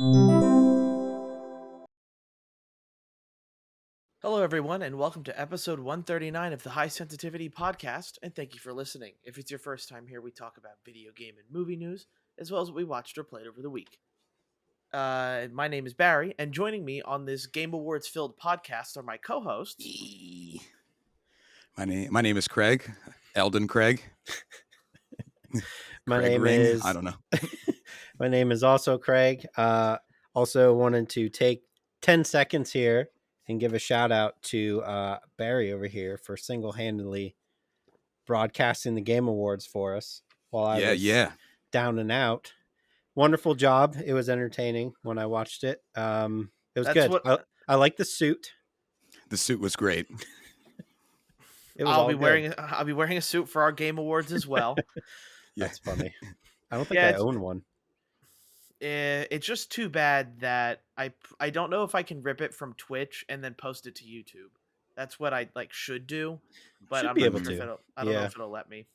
Hello, everyone, and welcome to episode 139 of the High Sensitivity Podcast, and thank you for listening. If it's your first time here, we talk about video game and movie news, as well as what we watched or played over the week. My name is Barry, and joining me on this Game Awards-filled podcast are my co-hosts. My name is Craig, Eldon Craig. My Craig name Ring? is I don't know. My name is also Craig. Also wanted to take 10 seconds here and give a shout out to Barry over here for single-handedly broadcasting the Game Awards for us while I was down and out. Wonderful job. It was entertaining when I watched it. It was good. I like the suit. The suit was great. I'll be wearing a suit for our Game Awards as well. That's funny. I don't think I own one. It's just too bad that I don't know if I can rip it from Twitch and then post it to YouTube. That's what I should do, but I don't know if it'll let me.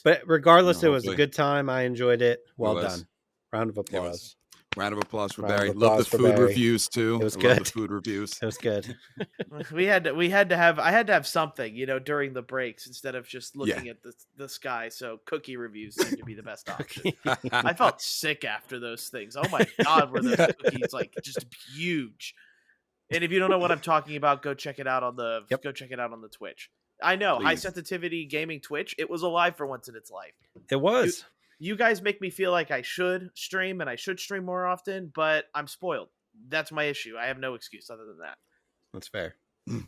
But regardless, it was a good time. I enjoyed it. Well done. Round of applause. Round of applause for Barry. Love the food reviews too. It was good. Love the food reviews. It was good. I had to have something, during the breaks instead of just looking at the sky. So cookie reviews seem to be the best option. I felt sick after those things. Oh my god, were those cookies just huge? And if you don't know what I'm talking about, go check it out on the Twitch. I know, Please. High Sensitivity Gaming Twitch. It was alive for once in its life. It was. You guys make me feel like I should stream, and I should stream more often, but I'm spoiled. That's my issue. I have no excuse other than that. That's fair.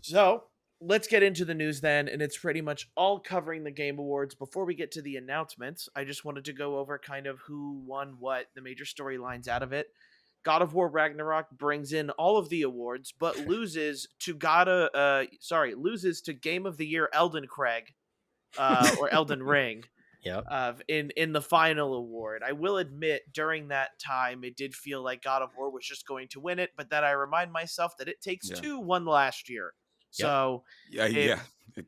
So, let's get into the news then, and it's pretty much all covering the Game Awards. Before we get to the announcements, I just wanted to go over kind of who won what, the major storylines out of it. God of War Ragnarok brings in all of the awards, but loses to Game of the Year Elden Craig, or Elden Ring. In the final award. I will admit, during that time, it did feel like God of War was just going to win it, but then I remind myself that It Takes Two won last year. So it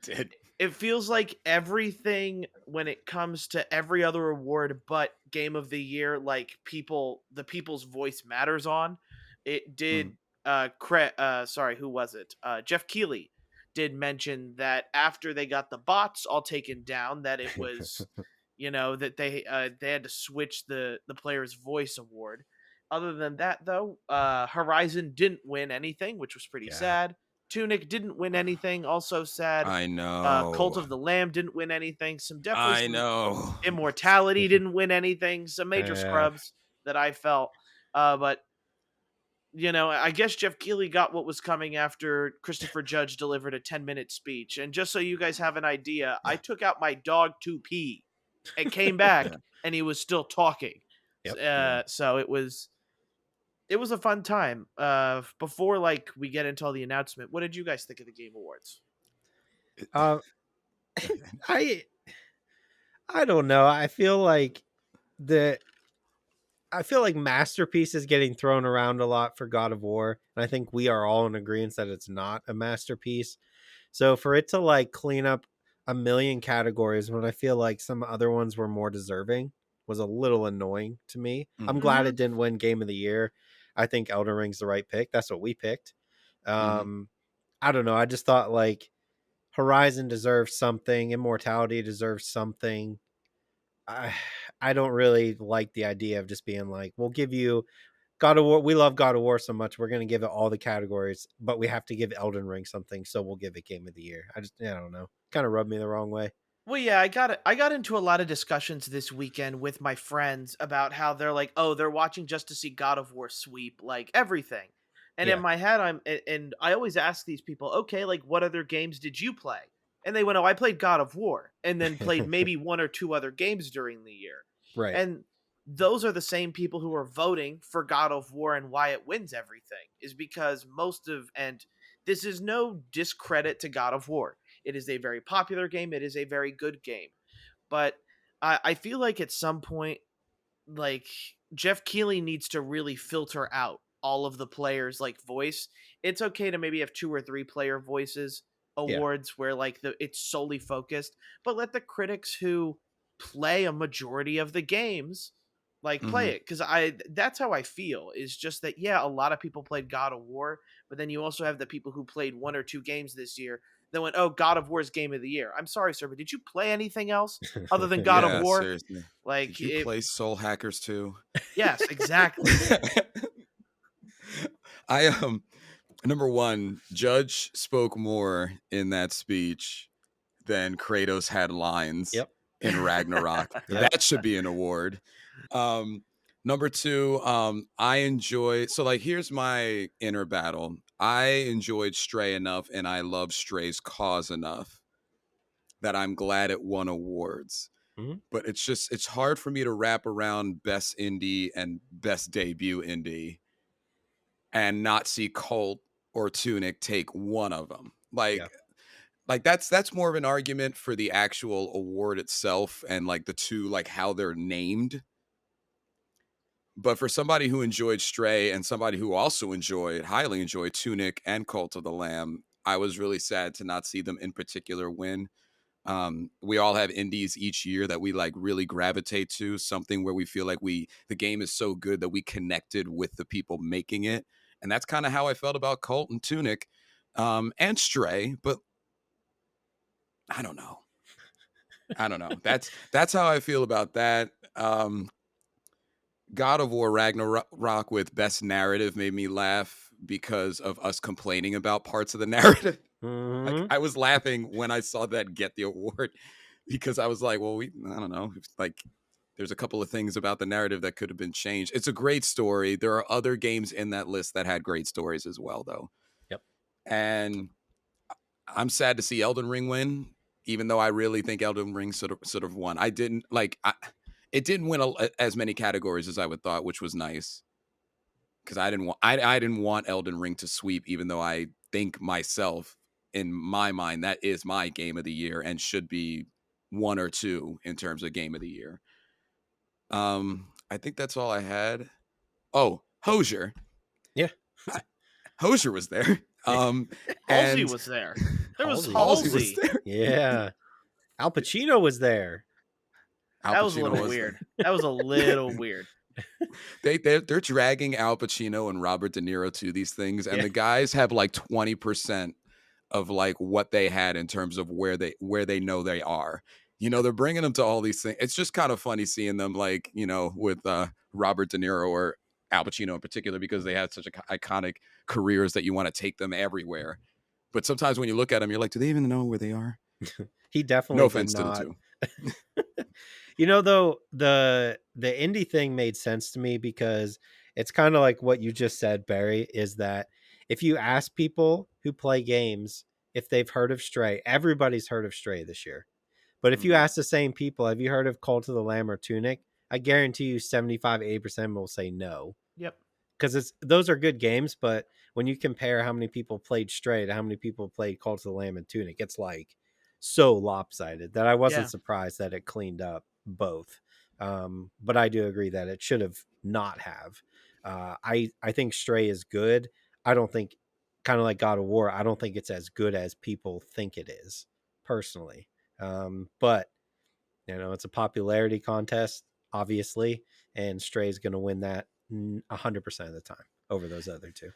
did. It feels like everything when it comes to every other award but Game of the Year, like the people's voice matters on. It did. Who was it? Jeff Keighley did mention that after they got the bots all taken down, that it was, that they had to switch the player's voice award. Other than that, though, Horizon didn't win anything, which was pretty sad. Tunic didn't win anything, also sad. I know. Cult of the Lamb didn't win anything. Immortality didn't win anything. Some major scrubs that I felt. But I guess Jeff Keighley got what was coming after Christopher Judge delivered a 10-minute speech. And just so you guys have an idea, I took out my dog to pee and came back and he was still talking. So it was a fun time. Before we get into all the announcement, what did you guys think of the Game Awards? I don't know. I feel like Masterpiece is getting thrown around a lot for God of War, and I think we are all in agreement that it's not a masterpiece. So for it to clean up a million categories when I feel like some other ones were more deserving was a little annoying to me. Mm-hmm. I'm glad it didn't win Game of the Year. I think Elden Ring's the right pick. That's what we picked. I don't know. I just thought Horizon deserves something. Immortality deserves something. I don't really like the idea of just being we'll give you God of War. We love God of War so much. We're going to give it all the categories, but we have to give Elden Ring something. So we'll give it Game of the Year. I don't know. Kind of rubbed me the wrong way. Well, yeah, I got into a lot of discussions this weekend with my friends about how they're they're watching just to see God of War sweep everything. And in my head, I always ask these people, okay, what other games did you play? And they went, oh, I played God of War, and then played maybe one or two other games during the year. Right. And those are the same people who are voting for God of War, and why it wins everything is because and this is no discredit to God of War. It is a very popular game. It is a very good game. But I feel like at some point, Jeff Keighley needs to really filter out all of the players' voice. It's okay to maybe have 2 or 3 player voices awards where it's solely focused, but let the critics who play a majority of the games Like, play Mhm. it, because that's how I feel. Is just that, yeah, a lot of people played God of War, but then you also have the people who played 1 or 2 games this year that went, "Oh, God of War's game of the year." I'm sorry, sir, but did you play anything else other than God of Yeah, War? seriously. Like, Did you it, play Soul Hackers too? yes, exactly. I number one, Judge spoke more in that speech than Kratos had lines Yep. in Ragnarok. Yep. That should be an award. Um, Number two, I enjoy. So, like, here's my inner battle. I enjoyed Stray enough, and I love Stray's cause enough that I'm glad it won awards. Mhm. But it's hard for me to wrap around best indie and best debut indie and not see Cult or Tunic take one of them. Yeah. Like that's more of an argument for the actual award itself and like the two, like how they're named. But for somebody who enjoyed Stray and somebody who also highly enjoyed Tunic and Cult of the Lamb, I was really sad to not see them in particular win. We all have indies each year that we like really gravitate to, something where we feel like the game is so good that we connected with the people making it. And that's kind of how I felt about Cult and Tunic, and Stray, but I don't know. I don't know. That's how I feel about that. God of War Ragnarok with best narrative made me laugh because of us complaining about parts of the narrative. Like, Mhm. I was laughing when I saw that get the award because I was like, well, I don't know. Like, there's a couple of things about the narrative that could have been changed. It's a great story. There are other games in that list that had great stories as well, though. Yep. And I'm sad to see Elden Ring win, even though I really think Elden Ring sort of won. It didn't win as many categories as I would thought, which was nice because I didn't want Elden Ring to sweep, even though I think myself in my mind that is my game of the year and should be one or two in terms of game of the year. I think that's all I had. Oh, Hosier. Yeah. I, Hosier was there. Halsey And was there. There was Halsey. Halsey was Halsey. there. Yeah. Al Pacino was there. Al That was a Pacino little was weird. there. That was a little weird. They're dragging Al Pacino and Robert De Niro to these things, and Yeah. the guys have like 20% of like what they had in terms of where they know they are. You know, they're bringing them to all these things. It's just kind of funny seeing them, like, you know, with Robert De Niro or Al Pacino in particular, because they had such iconic careers that you want to take them everywhere. But sometimes when you look at them, you're like, do they even know where they are? He No definitely did offense to the not. two. You know, though, the indie thing made sense to me because it's kind of like what you just said, Barry, is that if you ask people who play games if they've heard of Stray, everybody's heard of Stray this year. But if you Mhm. ask the same people, have you heard of Cult of the Lamb or Tunic? I guarantee you 75-80% will say no. Yep. Because those are good games, but when you compare how many people played Stray to how many people played Cult of the Lamb and Tunic, it's like so lopsided that I wasn't Yeah. surprised that it cleaned up both. But I do agree that it should have not have. I think Stray is good. I don't think, kind of like God of War, I don't think it's as good as people think it is, personally. But you know, it's a popularity contest, obviously, and Stray is going to win that 100% of the time over those other two.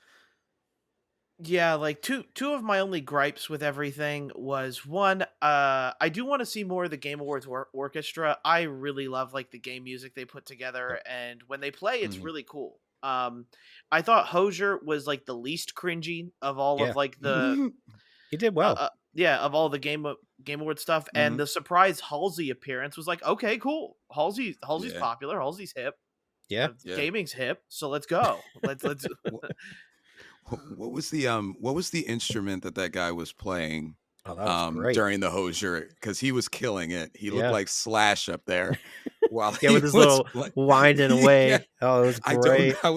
Yeah, like two of my only gripes with everything was, one, I do want to see more of the Game Awards orchestra. I really love like the game music they put together, Yep. and when they play, it's Mhm. really cool. I thought Hosier was like the least cringy of all of Yeah, like the he did well. yeah, of all the Game Award stuff, and Mhm. the surprise Halsey appearance was like, okay, cool. Halsey's Yeah. popular. Halsey's hip. Yeah, Yeah. Gaming's hip, so let's go. Let's What was the instrument that guy was playing oh, that was great. during the Hosier? Because he was killing it. He looked Yeah, like Slash up there while yeah, he with his was little playing. winding Yeah, away. Oh, it was great. I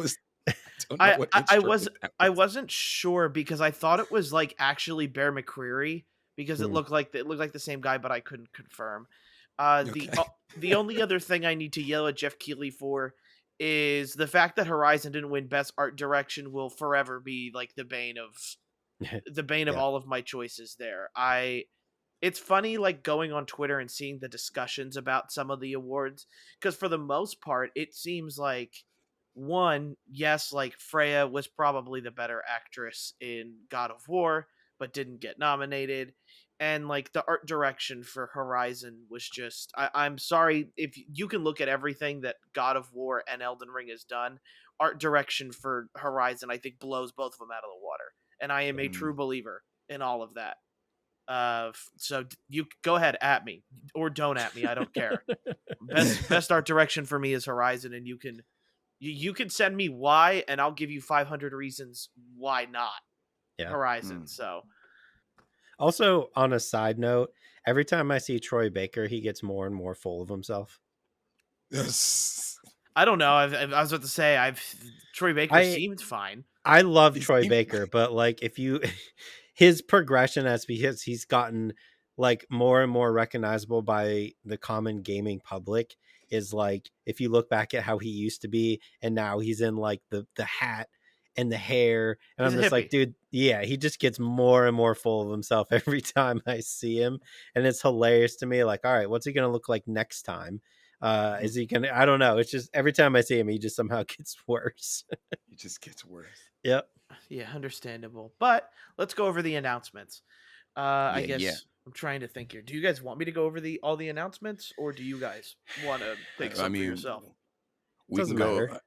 don't know what I instrument that I was. wasn't sure because I thought it was like actually Bear McCreary because Hmm. it looked like the same guy, but I couldn't confirm. Okay. The only other thing I need to yell at Jeff Keighley for is the fact that Horizon didn't win Best Art Direction will forever be like the bane of Yeah, all of my choices there. it's funny like going on Twitter and seeing the discussions about some of the awards, because for the most part it seems like, one, yes, like Freya was probably the better actress in God of War but didn't get nominated, and like the art direction for Horizon was just, I'm sorry, if you can look at everything that God of War and Elden Ring has done, art direction for Horizon I think blows both of them out of the water, and I am a Mm. true believer in all of that. So you go ahead at me or don't at me. I don't care. Best art direction for me is Horizon, and you can send me why, and I'll give you 500 reasons why not Yeah. Horizon. Mm. So Also, on a side note, every time I see Troy Baker, he gets more and more full of himself. Yes. I don't know. I was about to say Troy Baker I seemed fine. I love He Troy seemed Baker, but like if you his progression as because he's gotten like more and more recognizable by the common gaming public is like if you look back at how he used to be and now he's in like the hat and the hair and He's I'm a just like, hippie. dude, yeah, he just gets more and more full of himself every time I see him, and it's hilarious to me. Like, all right, what's he gonna look like next time? Is he gonna? I don't know. It's just every time I see him, he just somehow gets worse. It just gets worse. Yep. Yeah, understandable. But let's go over the announcements. I Yeah, yeah. guess I'm trying to think here. Do you guys want me to go over the all the announcements, or do you guys want to think I some for mean, yourself? we can Doesn't go. matter.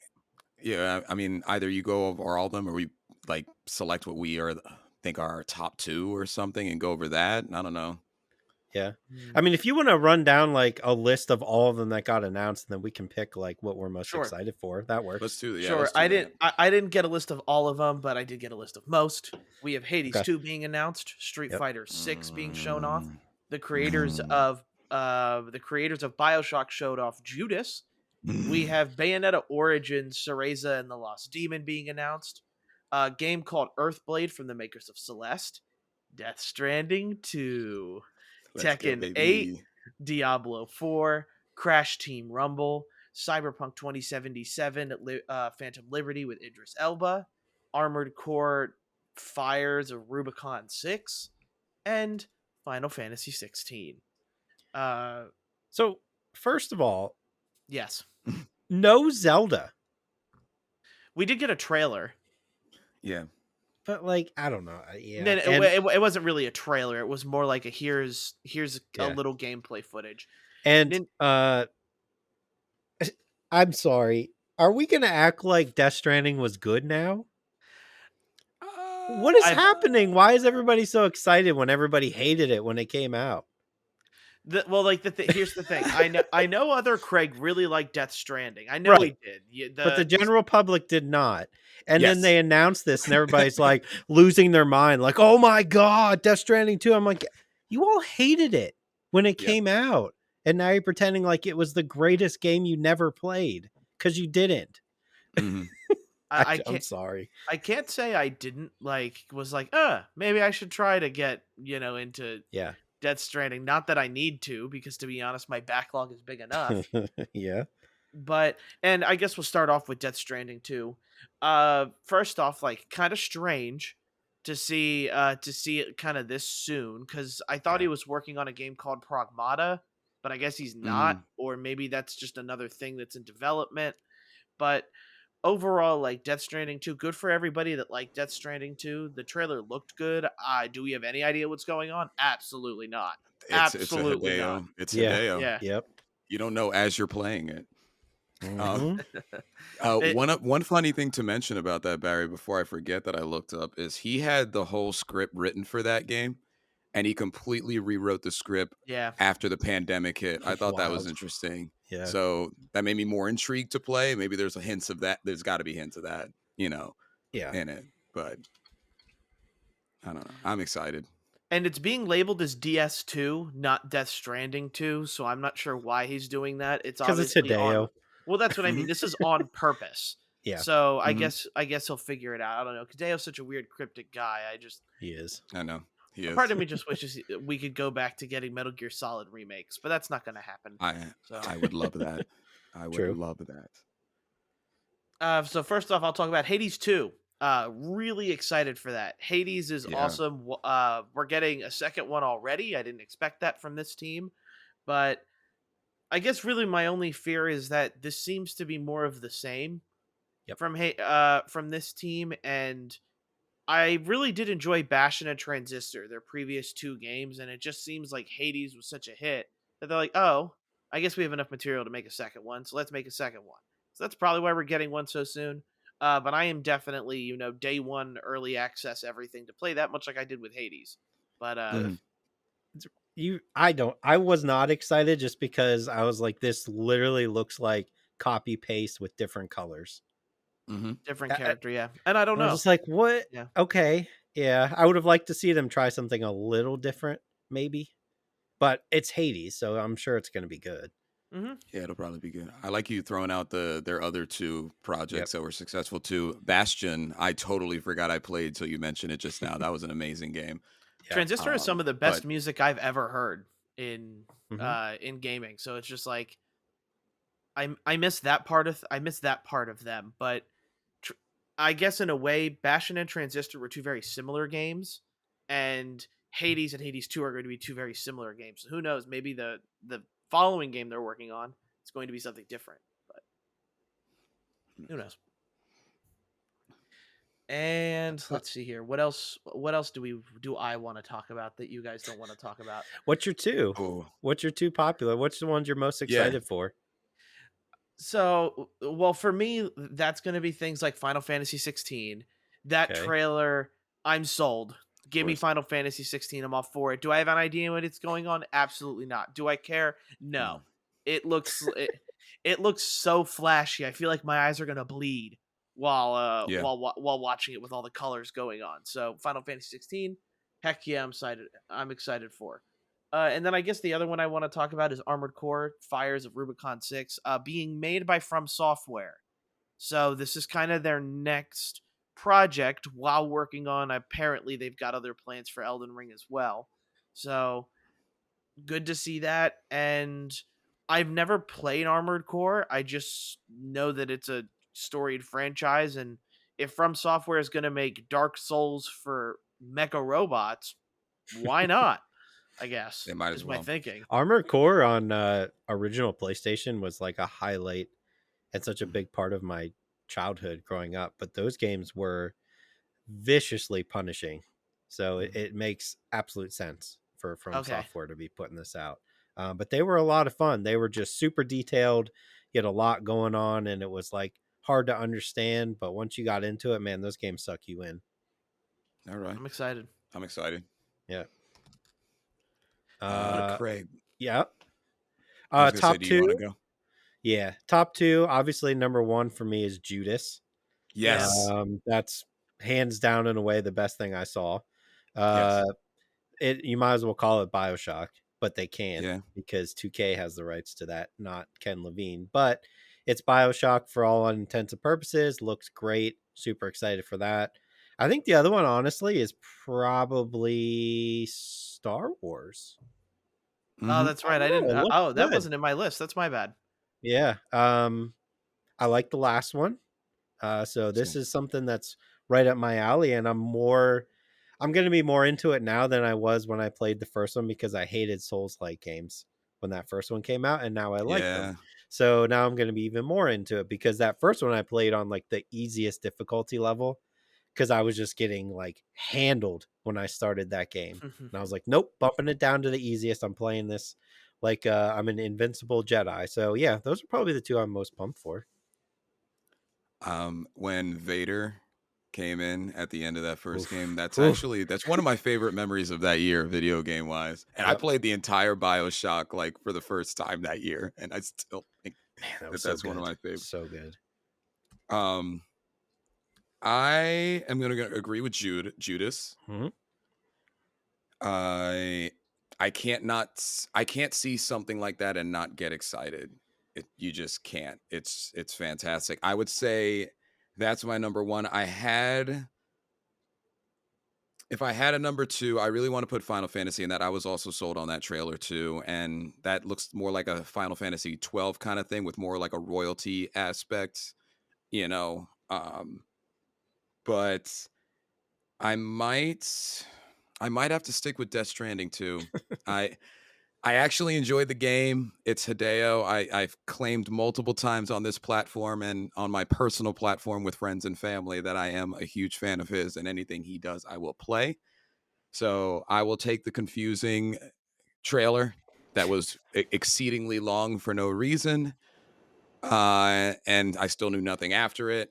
Yeah, I mean, either you go over all of them, or we like select what we are think are our top two or something, and go over that. I don't know. Yeah. Hmm. I mean, if you want to run down like a list of all of them that got announced, then we can pick like what we're most Sure. excited for. That Let's works. do. Yeah, Sure. let's do that. I didn't get a list of all of them, but I did get a list of most. We have Hades Okay. 2 being announced, Street Yep. Fighter 6 being shown off. Mm, The creators mm, of BioShock showed off Judas. We mm. have Bayonetta Origins, Cereza and the Lost Demon being announced. A game called Earthblade from the makers of Celeste. Death Stranding 2. Let's go, Tekken 8, baby. Diablo 4, Crash Team Rumble, Cyberpunk 2077, Phantom Liberty with Idris Elba, Armored Core Fires of Rubicon 6, and Final Fantasy 16. Uh, So, first of all, yes. no Zelda, We did get a trailer. Yeah. but like, I don't know. No, Yeah. no, And, it wasn't really a trailer. It was more like a here's a yeah. little gameplay footage. And, Nin- I'm sorry. Are we going to act like Death Stranding was good now? What is I've happening? Why is everybody so excited when everybody hated it when it came out? Here's the thing. I know other Craig really liked Death Stranding. I know Right. he did. But the general public did not. And then Yes. they announced this, and everybody's like losing their mind, like, "Oh my god, Death Stranding 2." I'm like, you all hated it when it Yeah. came out, and now you're pretending like it was the greatest game you never played because you didn't. Mhm. I I'm can't sorry. I can't say I didn't was like, maybe I should try to get, into Yeah. Death Stranding. Not that I need to, because to be honest, my backlog is big enough. Yeah. But and I guess we'll start off with Death Stranding too. First off, like kind of strange to see it kind of this soon, because I thought Yeah. he was working on a game called Pragmata, but I guess he's not, Mhm. or maybe that's just another thing that's in development. But overall, like Death Stranding 2, good for everybody that liked Death Stranding 2. The trailer looked good. Do we have any idea what's going on? Absolutely not. It's a Absolutely not. Hideo. It's Yeah. Hideo. Yeah. Yep. You don't know as you're playing it. Um, Hmm. It, one funny thing to mention about that, Barry, before I forget that I looked up, is he had the whole script written for that game, and he completely rewrote the script yeah. after the pandemic hit. I thought that was Wild. interesting. Yeah. So that made me more intrigued to play. Maybe there's a hints of that. There's got to be hints of that, Yeah. in it. But I don't know. I'm excited. And it's being labeled as DS2, not Death Stranding 2, so I'm not sure why he's doing that. It's Because it's obviously on. Hideo. Well, that's what I mean. Hmm. This is on purpose. Yeah, So Hmm. I guess he'll figure it out. I don't know. Hideo's such a weird cryptic guy. he is. I know he is. Part of me just wishes we could go back to getting Metal Gear Solid remakes, but that's not going to happen. I So I would love that. I would True. love that. So first off, I'll talk about Hades 2. Really excited for that. Hades is Yeah. awesome. We're getting a second one already. I didn't expect that from this team, but I guess really my only fear is that this seems to be more of the same Yep. from this team, and I really did enjoy Bastion and Transistor, their previous two games, and it just seems like Hades was such a hit that they're like, oh, I guess we have enough material to make a second one, so let's make a second one. So that's probably why we're getting one so soon. But I am definitely, day one early access everything to play that much like I did with Hades. But Mhm. I was not excited just because I was like, this literally looks like copy paste with different colors. Mhm. different character, yeah. And I don't I was know. just like, what? Yeah. Okay. Yeah. I would have liked to see them try something a little different, maybe. But it's Hades, so I'm sure it's going to be good. hmm Yeah, it'll probably be good. I like you throwing out their other two Yep. projects that were successful too. Bastion, I totally forgot I played till you mentioned it just now. That was an amazing game. Yeah. Transistor is some of the But best music I've ever heard in Hmm. in gaming. So it's just like I miss that part of them, but tr- I guess in a way, Bastion and Transistor were two very similar games, and Hades and Hades 2 are going to be two very similar games. So who knows? Maybe the following game they're working on is going to be something different, but who knows? And Uh, let's see here. What else? What else do I want to talk about that you guys don't want to talk about? what's your two? oh What's your two popular? What's the ones you're most yeah, excited for? So, well, for me, that's going to be things like Final Fantasy 16. That Okay. trailer, I'm sold. of Give me course. Final Fantasy 16. I'm all for it. Do I have an idea what it's going on? Absolutely not. Do I care? No. No. It looks it looks so flashy. I feel like my eyes are going to bleed Yeah. while watching it with all the colors going on. So, Final Fantasy 16, heck yeah, I'm excited. I'm excited for. And then I guess the other one I want to talk about is Armored Core: Fires of Rubicon 6, being made by From Software. So this is kind of their next project while working on. Apparently, they've got other plans for Elden Ring as well. So good to see that. And I've never played Armored Core. I just know that it's a storied franchise, and if From Software is going to make Dark Souls for mecha robots, why not? I guess They might as is my well. thinking. Armored Core on original PlayStation was like a highlight and such a Mhm. big part of my childhood growing up. But those games were viciously punishing, so Mhm. it makes absolute sense for From Okay. Software to be putting this out. But they were a lot of fun. They were just super detailed. You had a lot going on, and it was like hard to understand. But once you got into it, man, those games suck you in. All right. I'm excited. I'm excited. Yeah. What? Craig, Yeah. I was gonna say, Top do you want to two. go? Yeah, top two. Obviously, number one for me is Judas. Yeah. Yes. That's hands down in a way the best thing I saw. Yes. Uh, it you might as well call it Bioshock, but they can't Yeah. because 2K has the rights to that, not Ken Levine. But it's Bioshock for all intents and purposes. Looks great. Super excited for that. I think the other one, honestly, is probably Star Wars. Oh, Hmm. that's I right. I don't know. didn't. It looks Oh, that good. wasn't in my list. That's my bad. Yeah. I like the last one. So this Same. is something that's right up my alley, and I'm going to be more into it now than I was when I played the first one because I hated Souls-like games when that first one came out, and now I like them. Yeah. So now I'm going to be even more into it because that first one I played on like the easiest difficulty level because I was just getting like handled when I started that game. And I was like, nope, bumping it down to the easiest. I'm playing this like I'm an invincible Jedi. So yeah, those are probably the two I'm most pumped for. When Vader came in at the end of that first game, Oof. that's Oof. actually that's one of my favorite memories of that year, video game wise. And I Yep. played the entire BioShock like for the first time that year, and I still think Man, that was that so that's one of good. my favorites. So good. Um, I am gonna agree with Judas. Hmm. I I can't I can't see something like that and not get excited. You just can't. It's fantastic. I would say that's my number one. If I had a number two, I really want to put Final Fantasy in that. I was also sold on that trailer too, and that looks more like a Final Fantasy 12 kind of thing with more like a royalty aspect, you know. but I might have to stick with Death Stranding too. I I actually enjoyed the game. It's Hideo. I've claimed multiple times on this platform and on my personal platform with friends and family that I am a huge fan of his, and anything he does, I will play. So I will take the confusing trailer that was exceedingly long for no reason, and I still knew nothing after it.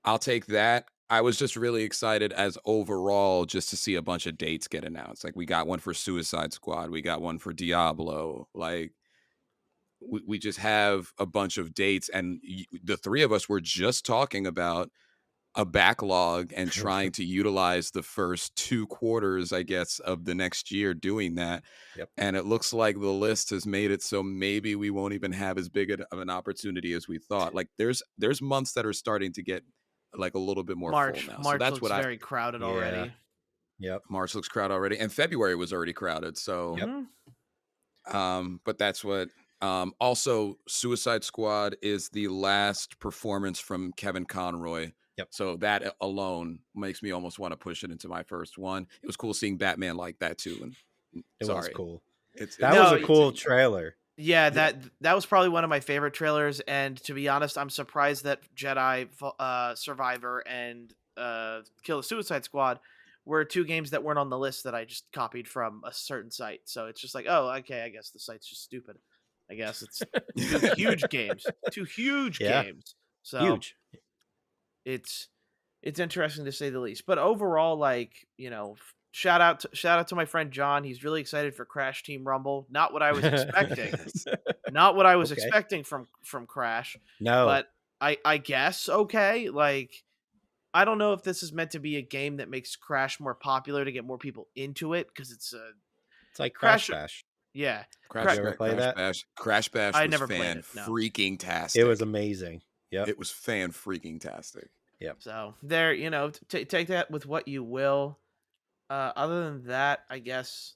I'll take that. I was just really excited as overall just to see a bunch of dates get announced. Like we got one for Suicide Squad, we got one for Diablo. Like we just have a bunch of dates, and the three of us were just talking about a backlog and trying to utilize the first 2 quarters, I guess, of the next year doing that. Yep. And it looks like the list has made it so maybe we won't even have as big of an opportunity as we thought. Like there's months that are starting to get like a little bit more full now. So March that's looks what very crowded already. Yep. March looks crowded already, and February was already crowded. So Yep. but that's what also Suicide Squad is the last performance from Kevin Conroy. Yep. So that alone makes me almost want to push it into my first one. It was cool seeing Batman like that too. And It was cool. That was a cool trailer. Yeah, that was probably one of my favorite trailers. And to be honest, I'm surprised that Jedi Survivor and Kill the Suicide Squad were two games that weren't on the list that I just copied from a certain site. So it's just like, oh, okay, I guess the site's just stupid. I guess it's two huge games. Two huge games. So huge. It's interesting to say the least. But overall, like, you know, shout out to my friend John. He's really excited for Crash Team Rumble. Not what I was expecting. Not what I was expecting from Crash. No. But I guess okay. Like, I don't know if this is meant to be a game that makes Crash more popular to get more people into it, because it's like Crash Bash. Yeah. Crash, you ever play that? Crash Bash I was never played it. No. Freaking tastic. It was amazing. Yep. It was fan freaking tastic. Yep. So there, you know, take that with what you will. Other than that, I guess.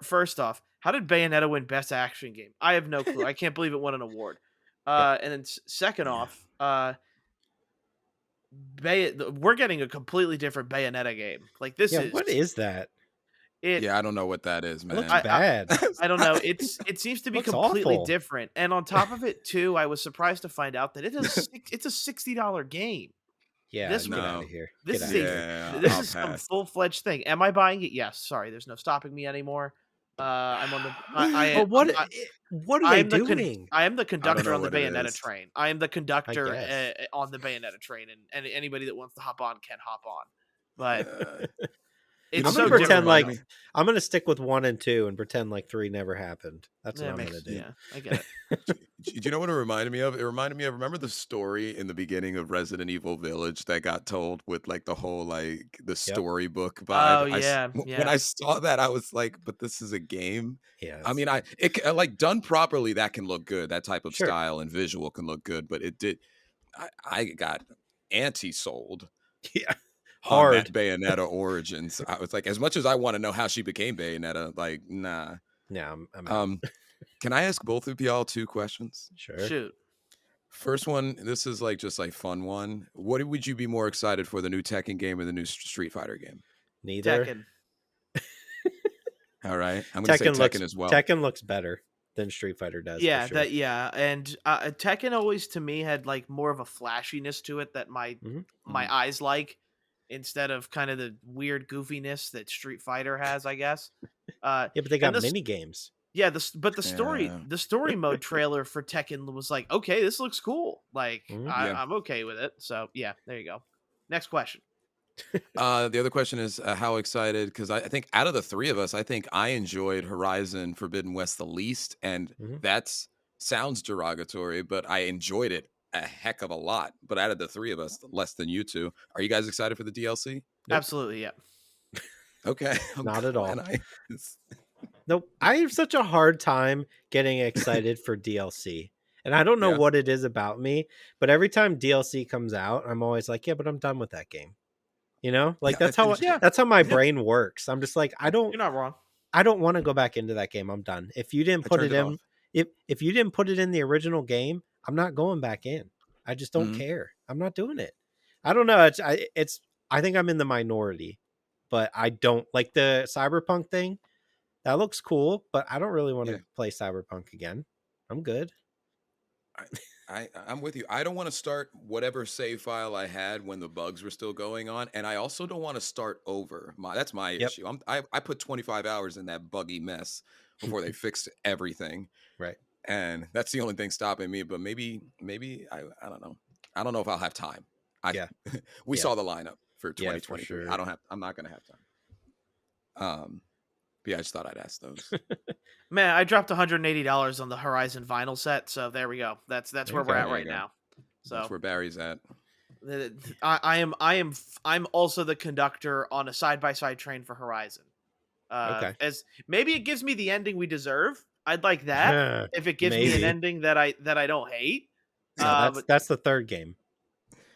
First off, how did Bayonetta win Best Action Game? I have no clue. I can't believe it won an award. And then second off, we're getting a completely different Bayonetta game. Like this is what is that? I don't know what that is, man. It looks bad. I don't know. It seems to be completely awful. different. And on top of it, too, I was surprised to find out that it's a $60 game. Yeah, this get out of here. This is some full-fledged thing. Am I buying it? Yes. Sorry, there's no stopping me anymore. I'm on the. What are they doing? I am the conductor on the Bayonetta train. I am the conductor on the Bayonetta train, and anybody that wants to hop on can hop on. But it's I'm gonna pretend like I'm gonna stick with 1 and 2 and pretend like 3 never happened. That's what I'm gonna do. Yeah, I get it. Do you know what it reminded me of? It reminded me of, remember the story in the beginning of Resident Evil Village that got told with like the whole like the storybook vibe? Oh yeah, When I saw that, I was like, but this is a game. Yeah. I mean, it like done properly, that can look good. That type of style and visual can look good, but it did. I got anti-sold. Yeah. On that Bayonetta origins. I was like, as much as I want to know how she became Bayonetta, like, nah. Yeah, I'm can I ask both of y'all 2 questions? Sure. Shoot. First one, this is like just like fun one. What would you be more excited for, the new Tekken game or the new Street Fighter game? Neither. Tekken. All right, I'm gonna say Tekken as well. Tekken looks better than Street Fighter does. Yeah, for sure. and Tekken always to me had like more of a flashiness to it that my eyes like, instead of kind of the weird goofiness that Street Fighter has, I guess. Yeah, but they got mini games. Yeah, the story mode trailer for Tekken was like, okay, this looks cool. Like, I'm okay with it. So yeah, there you go. Next question. The other question is how excited, because I think out of the 3 of us, I think I enjoyed Horizon Forbidden West the least, and that's sounds derogatory, but I enjoyed it a heck of a lot. But out of the 3 of us, less than you 2. Are you guys excited for the DLC? Nope. Absolutely, yeah. Okay. Not at all. Nope. I have such a hard time getting excited for DLC. And I don't know what it is about me, but every time DLC comes out, I'm always like, yeah, but I'm done with that game. You know? Like that's how my brain works. I'm just like, You're not wrong. I don't want to go back into that game. I'm done. If you didn't put it in if you didn't put it in the original game, I'm not going back in. I just don't care. I'm not doing it. I don't know. I think I'm in the minority, but I don't like the Cyberpunk thing. That looks cool, but I don't really want Yeah. to play Cyberpunk again. I'm good. I'm with you. I don't want to start whatever save file I had when the bugs were still going on, and I also don't want to start over. That's my Yep. issue. I put 25 hours in that buggy mess before they fixed everything, Right. and that's the only thing stopping me. But maybe I don't know. I don't know if I'll have time. Yeah. We Yeah. saw the lineup for Yeah, for 2023. sure. I'm not gonna have time. But yeah, I just thought I'd ask those. Man, I dropped $180 on the Horizon vinyl set, so there we go. That's There where you we're go. at There you right go. now. That's So where Barry's at. I'm also the conductor on a side by side train for Horizon. Okay. As maybe it gives me the ending we deserve. I'd like that if it gives me an Maybe. ending that I don't hate. Yeah, But that's the third game.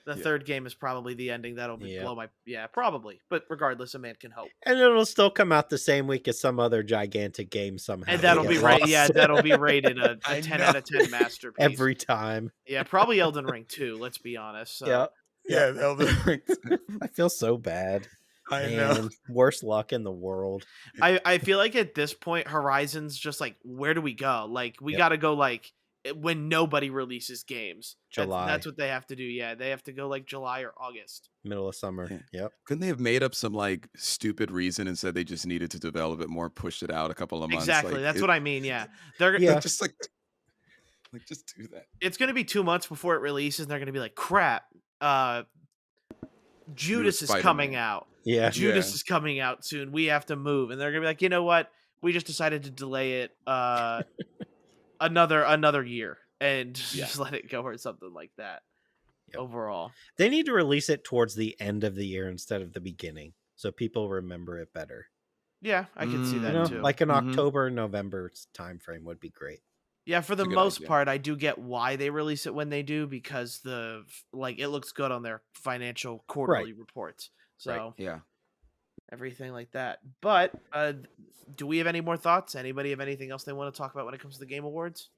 the Yeah. third game is probably the ending that'll be Yep. blow my probably. But regardless, a man can hope. And it'll still come out the same week as some other gigantic game somehow. And they that'll get be lost. that'll be rated a I 10 know. out of 10 masterpiece. Every time. Yeah, probably Elden Ring too, let's be honest. So Yeah. Yeah, Elden Ring. I feel so bad. I know. Man, worst luck in the world. I feel like at this point Horizon's just like, where do we go? Like we Yep. got to go like when nobody releases games. July. That's what they have to do. Yeah, they have to go like July or August. Middle of summer. Yeah. Yep. Couldn't they have made up some like stupid reason and said they just needed to develop it more, pushed it out a couple of months? Exactly. Like, That's what I mean. Yeah. They're Yeah. just like just do that. It's going to be 2 months before it releases and they're going to be like, "Crap. Judas is Spider-Man. coming out. Yeah. Judas Yeah. is coming out soon. We have to move." And they're going to be like, "You know what? We just decided to delay it another year and just let it go," or something like that. Yep. Overall. They need to release it towards the end of the year instead of the beginning, so people remember it better. Yeah, I could see that You know, too. like an Mhm. October, November time frame would be great. Yeah, for the a good most idea. part, I do get why they release it when they do, because it looks good on their financial quarterly reports. So Yeah. everything like that. But do we have any more thoughts? Anybody have anything else they want to talk about when it comes to the Game Awards?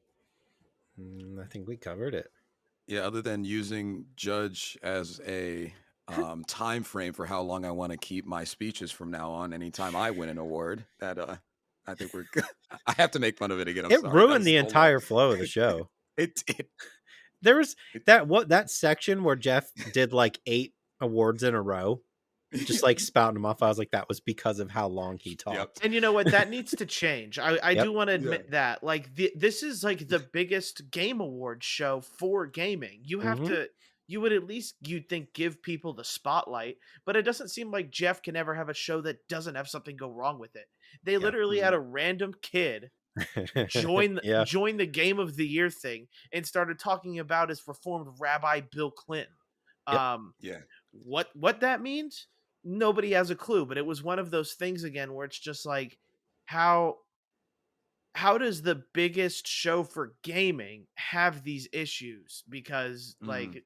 I think we covered it. Yeah, other than using Judge as a time frame for how long I want to keep my speeches from now on, anytime I win an award, that I think we're good. I have to make fun of it again. I'm It sorry. ruined That the is so entire long. flow of the show. It did. There was that section where Jeff did like 8 awards in a row, just like spouting them off. I was like, that was because of how long he talked. And you know what? That needs to change. I Yep. do want to admit that. Like this is like the biggest game award show for gaming. You have Mhm. to. You would at least, you'd think, give people the spotlight, but it doesn't seem like Jeff can ever have a show that doesn't have something go wrong with it. They literally had a random kid join Yeah. join the Game of the Year thing and started talking about his reformed Rabbi Bill Clinton. Yep. Yeah. What that means, nobody has a clue, but it was one of those things again where it's just like, how does the biggest show for gaming have these issues? Because like,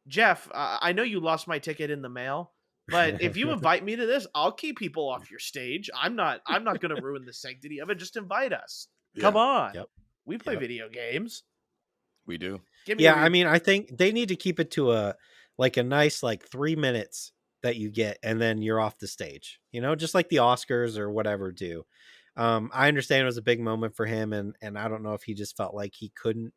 Jeff, I know you lost my ticket in the mail, but if you invite me to this, I'll keep people off your stage. I'm not going to ruin the sanctity of it. Just invite us. Come on. Yep. We play Yep. video games. We do. Give me Yeah, I mean, I think they need to keep it to a nice 3 minutes that you get, and then you're off the stage. You know, just like the Oscars or whatever do. I understand it was a big moment for him, and I don't know if he just felt like he couldn't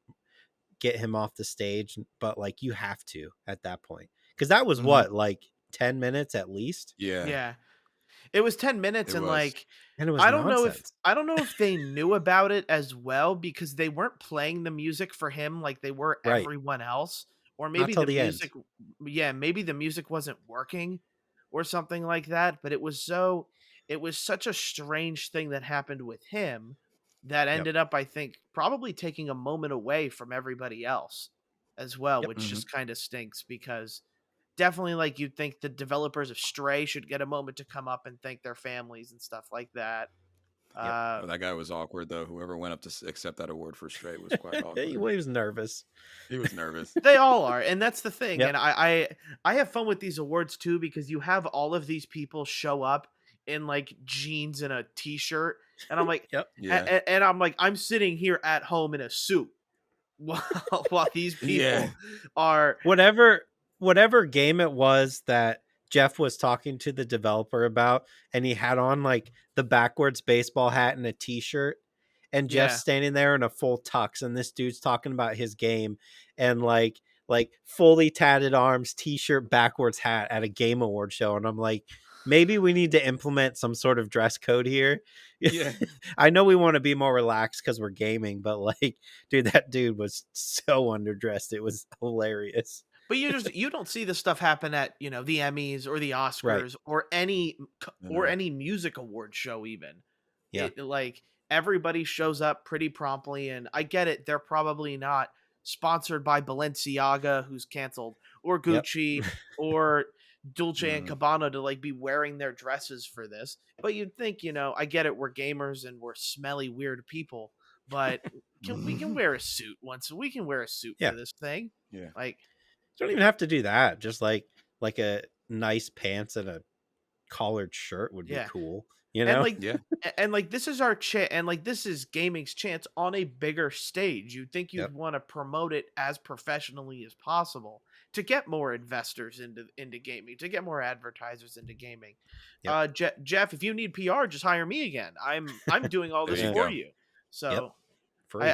get him off the stage, but like you have to at that point, because that was what, like 10 minutes at least. Yeah. It was 10 minutes It and was. like, And it was I don't nonsense. know if they knew about it as well, because they weren't playing the music for him like they were Right. everyone else, or Not maybe till the the end. music maybe the music wasn't working or something like that, but it was such a strange thing that happened with him that Yep. ended up, I think, probably taking a moment away from everybody else as well, Yep. which just kind of stinks, because definitely, like, you'd think the developers of Stray should get a moment to come up and thank their families and stuff like that. Oh, that guy was awkward though. Whoever went up to accept that award for Stray was quite awkward. He was nervous. He was nervous. They all are, and that's the thing. Yep. And I have fun with these awards too, because you have all of these people show up in like jeans and a t-shirt, and I'm like, Yep. Yeah. and I'm like, I'm sitting here at home in a suit while these people are Whatever whatever game it was that Jeff was talking to the developer about, and he had on like the backwards baseball hat and a t-shirt, and Jeff's Yeah. standing there in a full tux, and this dude's talking about his game, and like fully tatted arms, t-shirt, backwards hat at a game award show, and I'm like, maybe we need to implement some sort of dress code here. Yeah. I know we want to be more relaxed because we're gaming, but like, dude, that dude was so underdressed. It was hilarious. But you don't see this stuff happen at, the Emmys or the Right. Oscars or any or No. any music award show even. Yeah. It like everybody shows up pretty promptly, and I get it, they're probably not sponsored by Balenciaga, who's canceled, or Yep. Gucci or Dolce and Mm. Gabbana to like be wearing their dresses for this. But you'd think, I get it, we're gamers and we're smelly weird people, but we can wear a suit once. We can wear a suit Yeah. for this thing. Yeah. Like, You don't even have to do that. Just like a nice pants and a collared shirt would be yeah. cool. And like Yeah. and like this is our and like this is gaming's chance on a bigger stage. You'd think Yep. you'd want to promote it as professionally as possible to get more investors into gaming, to get more advertisers into gaming. Yep. Jeff, if you need PR, just hire me again. I'm doing all There this you for go. you. Yep. So Free.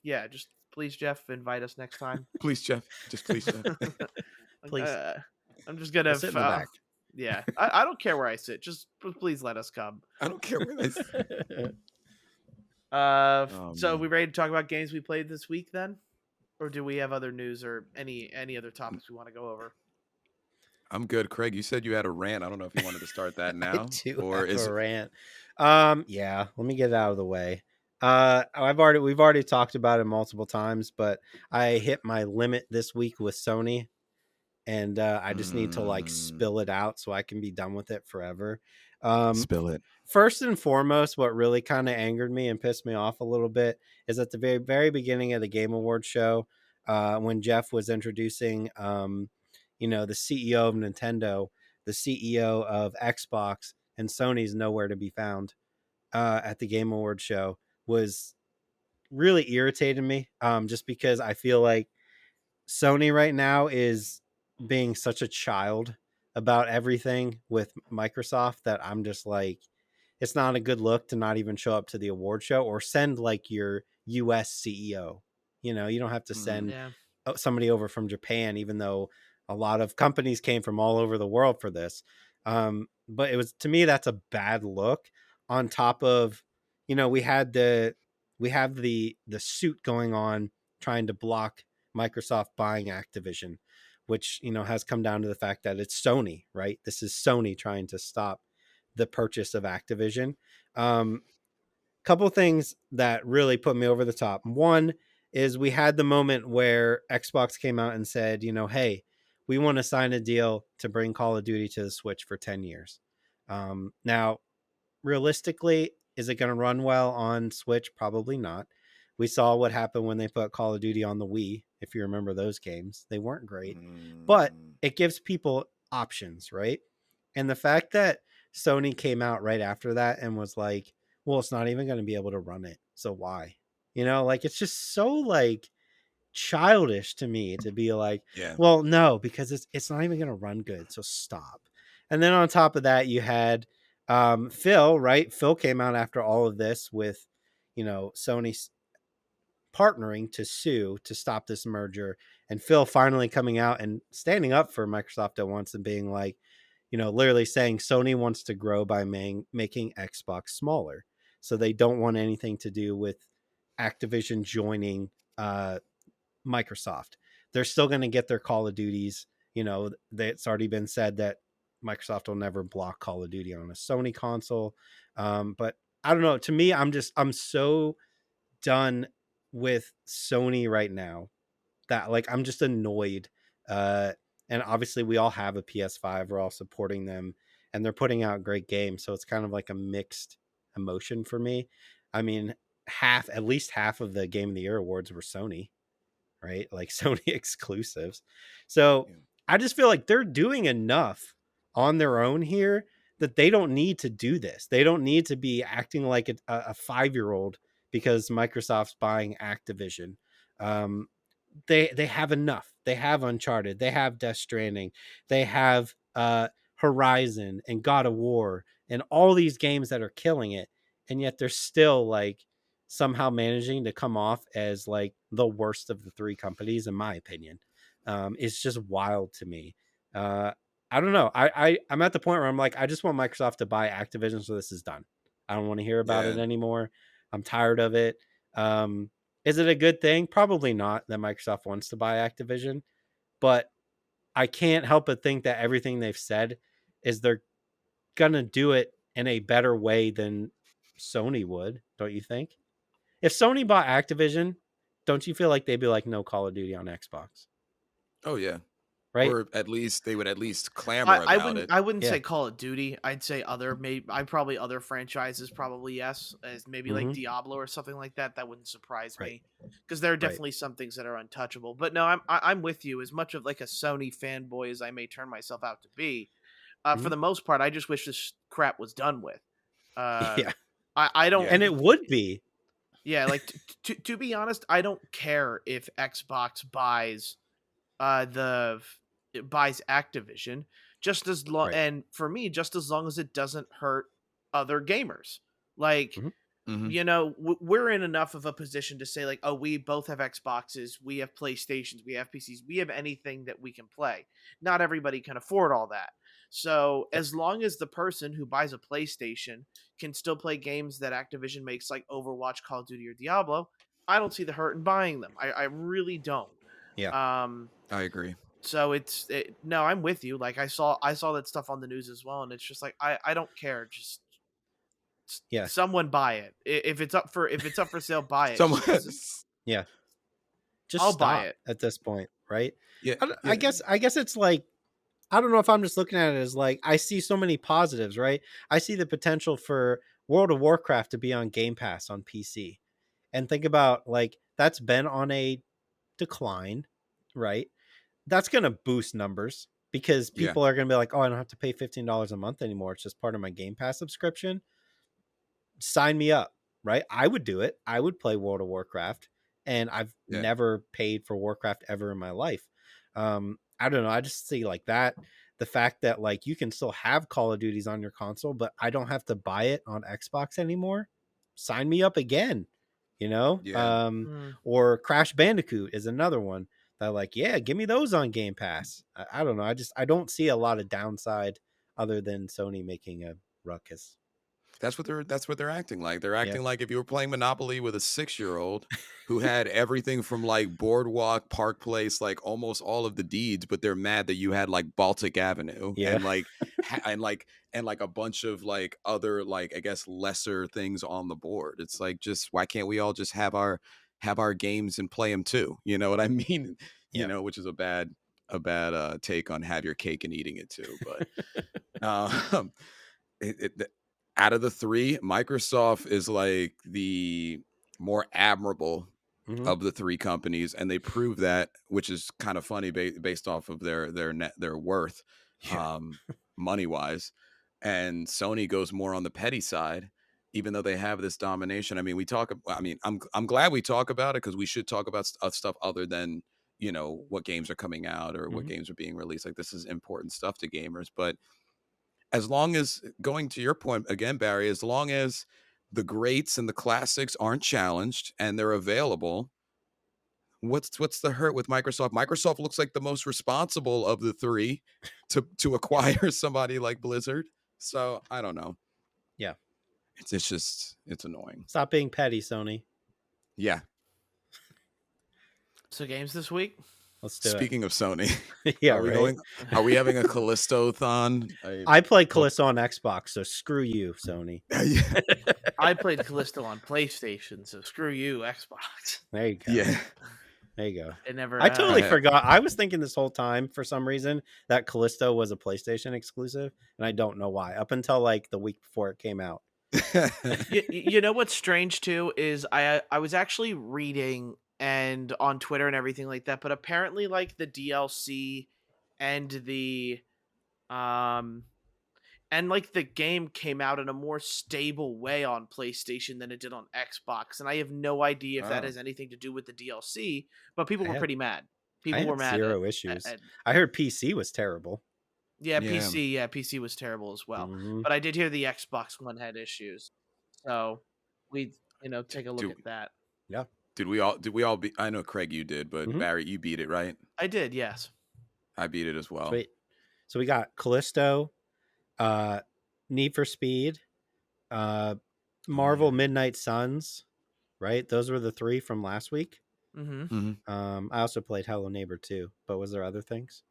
yeah, just please, Jeff, invite us next time. Please, Jeff. Just please, Jeff. Please. I'm just gonna We'll sit in the back. yeah, I don't care where I sit. Just please let us come. I don't care where this. So man. we ready to talk about games we played this week then, or do we have other news or any other topics we want to go over? I'm good, Craig. You said you had a rant. I don't know if you wanted to start that now, I do or have is a it? rant. Yeah, let me get it out of the way. We've already talked about it multiple times, but I hit my limit this week with Sony, and I just need to like spill it out so I can be done with it forever. Spill it. First and foremost, what really kind of angered me and pissed me off a little bit is at the very, very beginning of the Game Awards show, when Jeff was introducing, the CEO of Nintendo, the CEO of Xbox, and Sony's nowhere to be found at the Game Awards show, was really irritated me, just because I feel like Sony right now is being such a child about everything with Microsoft that I'm just like, it's not a good look to not even show up to the award show or send like your US CEO. You don't have to send Yeah, somebody over from Japan, even though a lot of companies came from all over the world for this. But it was, to me, that's a bad look. On top of, we have the suit going on trying to block Microsoft buying Activision, which has come down to the fact that it's Sony, right? This is Sony trying to stop the purchase of Activision. Couple things that really put me over the top. One is we had the moment where Xbox came out and said, hey, we want to sign a deal to bring Call of Duty to the Switch for 10 years. Now, realistically, is it going to run well on Switch? Probably not. We saw what happened when they put Call of Duty on the Wii. If you remember those games, they weren't great, but it gives people options, right? And the fact that Sony came out right after that and was like, well, it's not even going to be able to run it. So why? Like it's just so like childish to me to be like, Yeah. well, no, because it's not even going to run good. So stop. And then on top of that, you had Phil, right? Phil came out after all of this with, Sony partnering to sue to stop this merger, and Phil finally coming out and standing up for Microsoft at once and being like, literally saying Sony wants to grow by making Xbox smaller. So they don't want anything to do with Activision joining Microsoft. They're still going to get their Call of Duties. It's already been said that Microsoft will never block Call of Duty on a Sony console. But I don't know. To me, I'm so done with Sony right now that like I'm just annoyed. And obviously we all have a PS5. We're all supporting them and they're putting out great games. So it's kind of like a mixed emotion for me. I mean, at least half of the Game of the Year awards were Sony, right? Like Sony exclusives. So Yeah. I just feel like they're doing enough on their own here that they don't need to do this. They don't need to be acting like a 5-year-old because Microsoft's buying Activision. they have enough. They have Uncharted, they have Death Stranding, they have Horizon and God of War and all these games that are killing it, and yet they're still like somehow managing to come off as like the worst of the three companies, in my opinion. It's just wild to me. uh I don't know. I'm at the point where I'm like, I just want Microsoft to buy Activision so this is done. I don't want to hear about Yeah. it anymore. I'm tired of it. Is it a good thing? Probably not that Microsoft wants to buy Activision, but I can't help but think that everything they've said is they're gonna do it in a better way than Sony would, don't you think? If Sony bought Activision, don't you feel like they'd be like, no Call of Duty on Xbox, Oh yeah. right? Or at least they would at least clamor I about wouldn't it. I wouldn't Yeah. say Call of Duty. I'd say other, maybe I probably other franchises, probably yes, as maybe like Mm-hmm. Diablo or something like that. That wouldn't surprise Right. me, because there are Right. definitely some things that are untouchable. But no, I'm with you. As much of like a Sony fanboy as I may turn myself out to be, for Mm-hmm. the most part, I just wish this crap was done with. Uh, Yeah. I don't. Yeah. And it would be. Yeah, like to be honest, I don't care if Xbox buys the it buys Activision, just as long, Right. and for me, just as long as it doesn't hurt other gamers. Like, Mm-hmm. Hmm. we're in enough of a position to say like, oh, we both have Xboxes, we have PlayStations, we have PCs, we have anything that we can play. Not everybody can afford all that. So Yep. as long as the person who buys a PlayStation can still play games that Activision makes, like Overwatch, Call of Duty, or Diablo, I don't see the hurt in buying them. I really don't. Yeah. Um, I agree. so no, I'm with you. Like I saw that stuff on the news as well, and it's just like I don't care. Just Yeah. someone buy it. If it's up for sale, buy it. Someone. Just because Yeah. Just I'll buy stop it. at this point, right? Yeah. I Yeah. guess it's like, I don't know if I'm just looking at it as like, I see so many positives, right? I see the potential for World of Warcraft to be on Game Pass on PC. And think about like that's been on a decline, right? That's going to boost numbers because Yeah. people are going to be like, "Oh, I don't have to pay $15 a month anymore. It's just part of my Game Pass subscription." Sign me up, right? I would do it. I would play World of Warcraft, and I've Yeah. never paid for Warcraft ever in my life. I don't know. I just see like that. The fact that like you can still have Call of Duties on your console, but I don't have to buy it on Xbox anymore. Sign me up again, you know? Yeah. Mm. Or Crash Bandicoot is another one that like, yeah, give me those on Game Pass. I don't know. I don't see a lot of downside other than Sony making a ruckus. That's what they're acting like. They're Yeah. acting like if you were playing Monopoly with a 6-year-old who had everything from like Boardwalk, Park Place, like almost all of the deeds, but they're mad that you had like Baltic Avenue Yeah. and like and like a bunch of like other like I guess lesser things on the board. It's like, just why can't we all just have our games and play them too? You know what I mean? You Yeah. know, which is a bad take on have your cake and eating it too, but um out of the three, Microsoft is like the more admirable Mm-hmm. of the three companies, and they prove that, which is kind of funny based off of their worth, Yeah. money wise. And Sony goes more on the petty side, even though they have this domination. I mean, I'm glad we talk about it because we should talk about stuff other than what games are coming out or what Mm-hmm. games are being released. Like, this is important stuff to gamers, but as long as, going to your point again, Barry, as long as the greats and the classics aren't challenged and they're available, what's the hurt with Microsoft? Microsoft looks like the most responsible of the three to Yeah. acquire somebody like Blizzard. So I don't know. Yeah. It's annoying. Stop being petty, Sony. Yeah. So games this week. Let's do Speaking of Sony, it. Yeah, are we right. going? Are we having a Callisto-thon? I play Callisto on Xbox, so screw you, Sony. Yeah. I played Callisto on PlayStation, so screw you, Xbox. There you go. Yeah. There you go. It never. I totally I- forgot. I was thinking this whole time for some reason that Callisto was a PlayStation exclusive, and I don't know why. Up until like the week before it came out. You know what's strange too is I was actually reading and on Twitter and everything like that, but apparently like the DLC and the um and like the game came out in a more stable way on PlayStation than it did on Xbox, and I have no idea if that Oh, has anything to do with the DLC, but people I were had pretty mad. I People were had mad at, 0 issues. at I heard PC was terrible. yeah, yeah. PC was terrible as well. Mhm. But I did hear the Xbox One had issues. So we, D- take a look Do, at that. Yeah. did we all be? I know Craig, you did, but Mhm. Barry, you beat it, right? I did, yes. I beat it as well. Sweet. So we got Callisto, uh Need for Speed, uh Oh Marvel yeah. Midnight Suns, right? Those were the 3 from last week. Mhm. Hmm. I also played Hello Neighbor too, but was there other things?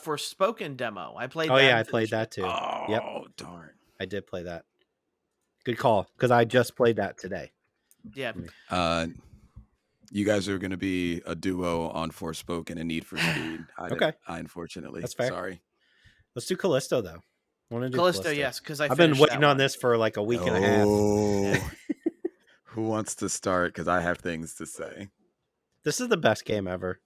For spoken demo, I played Oh that yeah, and I played finished it. that too. Yep, Oh darn. I did play that. Good call, because I just played that today. Yeah. Uh, you guys are going to be a duo on Forspoken and Need for Speed. Okay, I unfortunately, that's fair. sorry. Let's do Callisto though. I want to do Callisto, Callisto. yes, because I I've been finished that waiting on one. this for like a week and a half. Oh, who wants to start? Because I have things to say. This is the best game ever.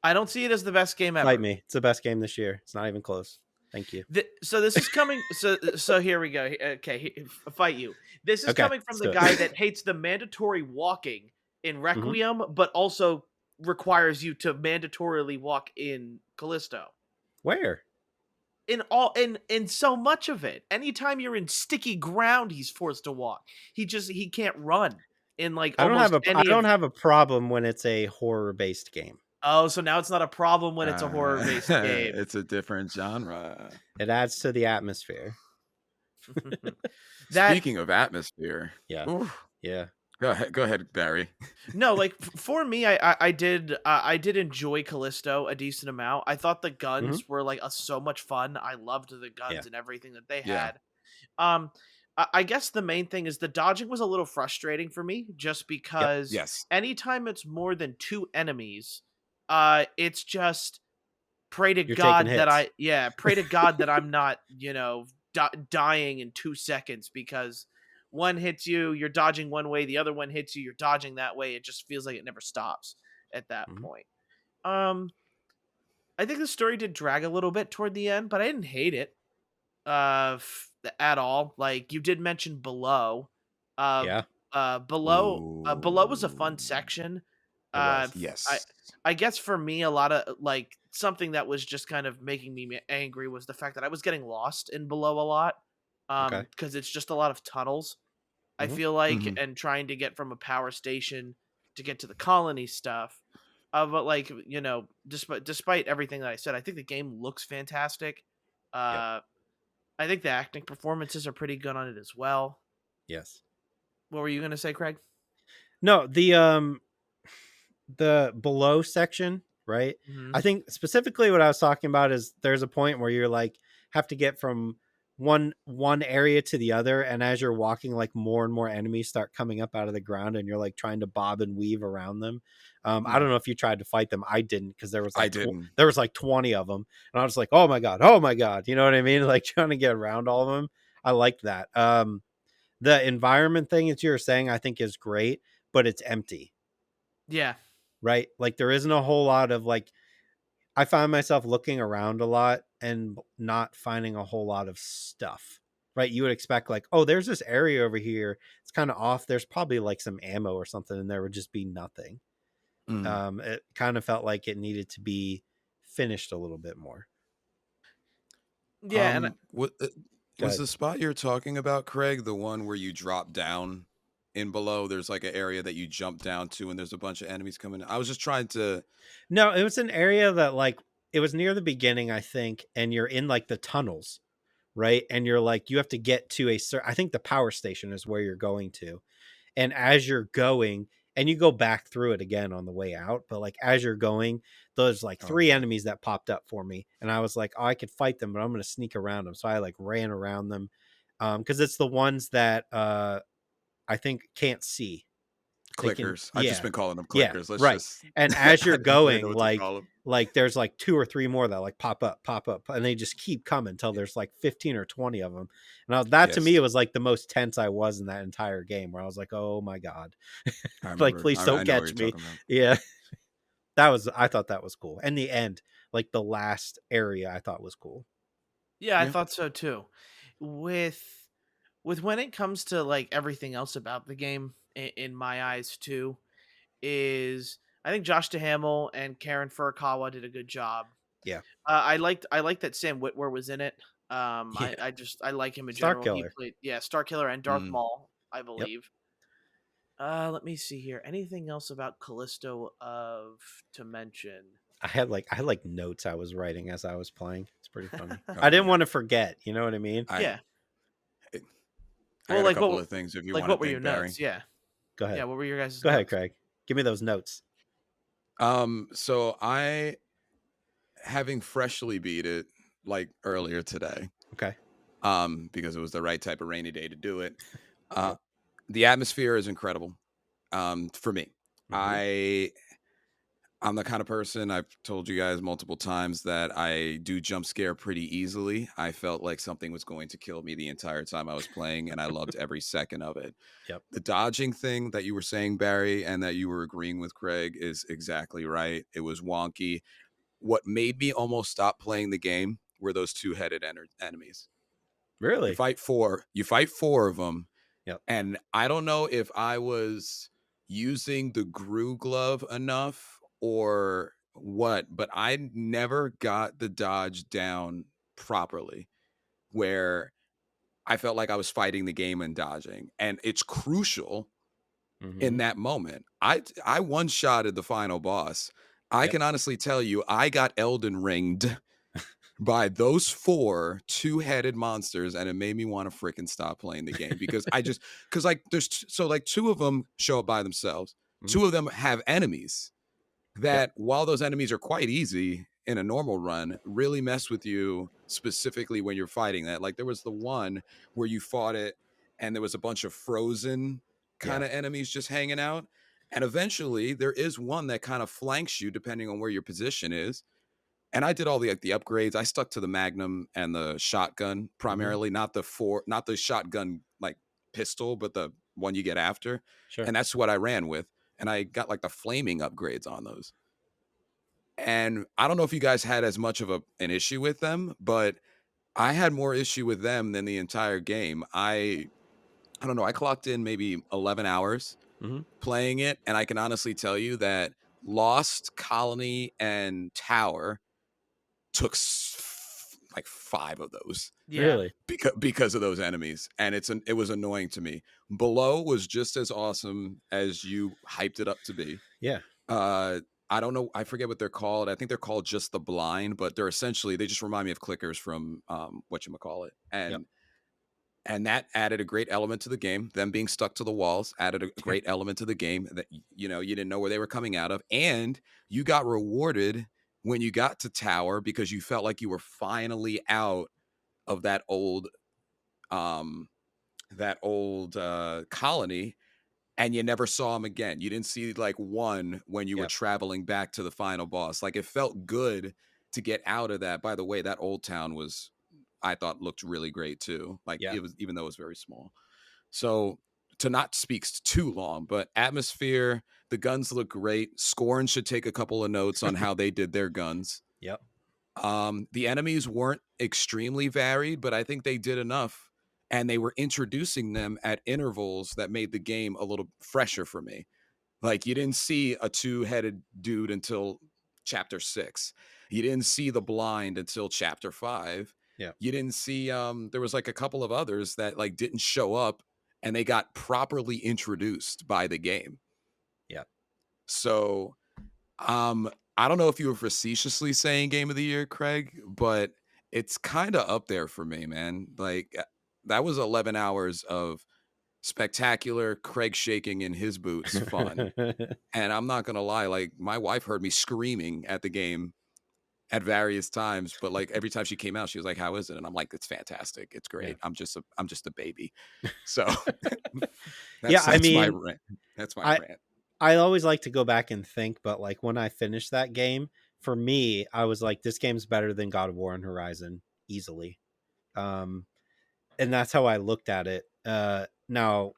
I don't see it as the best game ever. Fight me. It's the best game this year. It's not even close. Thank you. So this is coming. So here we go. Okay, fight you. This is Okay, coming from let's the do it. guy that hates the mandatory walking in Requiem, but also requires you to mandatorily walk in Callisto. Where? In so much of it, anytime you're in sticky ground, he's forced to walk. He can't run in like I almost I any don't of. have a problem when it's a horror based game. Oh, so now it's not a problem when it's a horror based game. It's a different genre. It adds to the atmosphere. That Speaking of atmosphere, Yeah. oof. Yeah. Go ahead, Barry. No, like for me, I did enjoy Callisto a decent amount. I thought the guns were like so much fun. I loved the guns Yeah. and everything that they Yeah. had. I guess the main thing is the dodging was a little frustrating for me, just because Yes. anytime it's more than 2 enemies, it's just pray to You're God taking that hits. pray to God that I'm not dying in 2 seconds, because one hits you, you're dodging one way, the other one hits you, you're dodging that way. It just feels like it never stops at that Mhm. point. I think the story did drag a little bit toward the end, but I didn't hate it at all. Like you did mention below, uh, Yeah, below was a fun Ooh, section. it was. I yes. I guess for me, a lot of like something that was just kind of making me angry was the fact that I was getting lost in below a lot. Okay. Because it's just a lot of tunnels. I Mhm. feel like, Mhm. and trying to get from a power station to get to the colony stuff. But like despite everything that I said, I think the game looks fantastic. Yep. Uh, I think the acting performances are pretty good on it as well. Yes. What were you gonna say, Craig? No, the below section, right? Mm-hmm. I think specifically what I was talking about is there's a point where you're like have to get from one area to the other, and as you're walking, like more and more enemies start coming up out of the ground, and you're like trying to bob and weave around them. I don't know if you tried to fight them. I didn't, because there was I like didn't. there was like 20 of them, and I was like, oh my god, you know what I mean? Like trying to get around all of them. I liked that. The environment thing that you're saying, I think, is great, but it's empty, Yeah. right? Like there isn't a whole lot of like, I find myself looking around a lot and not finding a whole lot of stuff, right? You would expect like, oh, there's this area over here. It's kind of off. There's probably like some ammo or something, and there would just be nothing. Mm. It kind of felt like it needed to be finished a little bit more. Yeah, and What Go was ahead. the spot you're talking about, Craig? The one where you drop down in below? There's like an area that you jump down to, and there's a bunch of enemies coming. I was just trying to. No, it was an area that like it was near the beginning, I think, and you're in like the tunnels, right? And you're like you have to get to I think the power station is where you're going to. And as you're going, and you go back through it again on the way out, but like as you're going, there's like Oh 3 yeah. enemies that popped up for me, and I was like, oh, I could fight them, but I'm going to sneak around them. So I like ran around them, because it's the ones that I think can't see. They can, Clickers. I've just yeah, been calling them yeah, clickers. Let's right. just. And as I you're didn't really know going, what to call them. like there's like 2 or 3 more that like pop up, and they just keep coming until there's like 15 or 20 of them. And that to me, Yes, it was like the most tense I was in that entire game, where I was like, oh my god, I like remember. please I don't know what you're catch me. talking about. Yeah, I thought that was cool. And the end, like the last area, I thought was cool. Yeah, I Yeah. thought so too. With when it comes to like everything else about the game, in my eyes too, is I think Josh Duhamel and Karen Furukawa did a good job. Yeah. I liked that Sam Witwer was in it. Yeah. I like him in Star general. He Killer. played Starkiller and Darth Mm. Maul, I Yep. believe. Let me see here. Anything else about Callisto of to mention? I had like notes I was writing as I was playing. It's pretty funny. I Oh didn't yeah. want to forget, you know what I mean? I Yeah. I Well, got a like couple of things if you want to what were your think, Barry. notes? Yeah. Go Yeah, ahead. what were your guys' Go ahead, notes? Craig. Give me those notes. So I having freshly beat it like earlier today, Okay. because it was the right type of rainy day to do it. Uh, Yep. the atmosphere is incredible. For me, Hmm. I I'm the kind of person I've told you guys multiple times that I do jump scare pretty easily. I felt like something was going to kill me the entire time I was playing, and I loved every second of it. Yep. The dodging thing that you were saying, Barry, and that you were agreeing with Craig is exactly right. It was wonky. What made me almost stop playing the game were those two-headed enemies. Really? You fight four of them, Yep. and I don't know if I was using the Gru glove enough or what, but I never got the dodge down properly where I felt like I was fighting the game and dodging. And it's crucial Hmm. in that moment. I one-shotted the final boss. I Yep. can honestly tell you I got Elden Ringed by those four two-headed monsters, and it made me want to freaking stop playing the game because like so like two of them show up by themselves, Hmm. two of them have enemies Yep. that, while those enemies are quite easy in a normal run, really mess with you specifically when you're fighting that. Like there was the one where you fought it and there was a bunch of frozen Yeah. kind of enemies just hanging out, and eventually there is one that kind of flanks you depending on where your position is. And I did all the upgrades. I stuck to the Magnum and the shotgun Hmm. primarily, not the shotgun like pistol, but the one you get after. Sure. And that's what I ran with. And I got like the flaming upgrades on those. And I don't know if you guys had as much of an issue with them, but I had more issue with them than the entire game. I don't know. I clocked in maybe 11 hours Hmm. playing it, and I can honestly tell you that Lost, Colony, and Tower took like five of those Yeah. Really? because of those enemies, and it was annoying to me. Below was just as awesome as you hyped it up to be. Yeah. uh I don't know, I forget what they're called. I think they're called just the blind, but they just remind me of clickers from whatchamacallit. Yep. And that added a great element to the game. Them being stuck to the walls added a Yeah. great element to the game that you didn't know where they were coming out of, and you got rewarded when you got to Tower because you felt like you were finally out of um that old colony, and you never saw him again. You didn't see like one when you were Yep. traveling back to the final boss. Like it felt good to get out of that. By the way, that old town was, I thought, looked really great too. Like Yeah. it was, even though it was very small. So, to not speak too long, but atmosphere, the guns look great. Scorn should take a couple of notes on how they did their guns. Yep. The enemies weren't extremely varied, but I think they did enough. And they were introducing them at intervals that made the game a little fresher for me. Like you didn't see a two-headed dude until chapter 6. You didn't see the blind until chapter 5. Yep. You didn't see there was like a couple of others that like didn't show up, and they got properly introduced by the game. Yep. So I don't know if you were facetiously saying game of the year, Craig, but it's kind of up there for me, man. Like that was 11 hours of spectacular Craig shaking in his boots fun. And I'm not gonna lie, like my wife heard me screaming at the game at various times, but like every time she came out, she was like, "How is it?" And I'm like, "It's fantastic. It's Yeah. great. I'm just a baby." So Yeah. I that's my mean, rant. That's my I rant. I always like to go back and think, but like when I finished that game, for me, I was like, this game's better than God of War and Horizon easily. Um, and that's how I looked at it. Now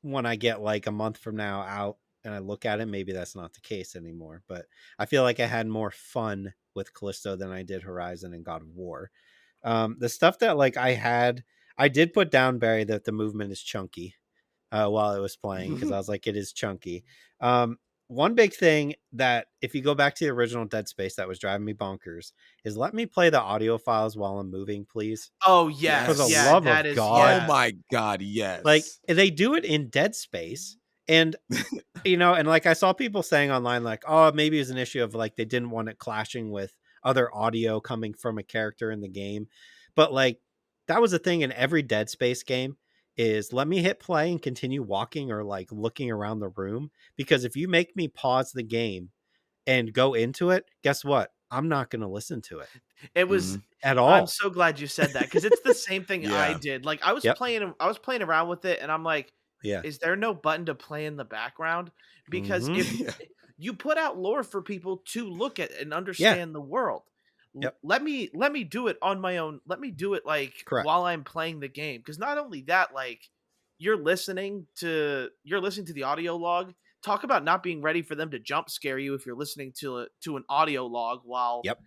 when I get like a month from now out and I look at it, maybe that's not the case anymore. But I feel like I had more fun with Callisto than I did Horizon and God of War. The stuff that like I did put down, Barry, that the movement is chunky while I was playing, because I was like, it is chunky. One big thing that if you go back to the original Dead Space that was driving me bonkers is let me play the audio files while I'm moving, please. Oh For yes, the Yes. yeah, love that of is Oh God. yeah. my god, Like yes. they do it in Dead Space. And and like I saw people saying online, like, oh, maybe it's an issue of like they didn't want it clashing with other audio coming from a character in the game. But like that was a thing in every Dead Space game is let me hit play and continue walking or like looking around the room. Because if you make me pause the game and go into it, guess what? I'm not going to listen to it It was Mhm. at I'm all. so glad you said that because it's the same thing I Yeah. did. Like Yep. I was playing around with it and I'm like, Yeah. is there no button to play in the background? Because Mm-hmm. if Yeah. you put out lore for people to look at and Yeah. understand the world. Yep. Let me do it on my own. Let me do it like Correct. while I'm playing the game because not only that like you're listening to the audio log. Talk about not being ready for them to jump scare you if you're listening to an audio log Yep.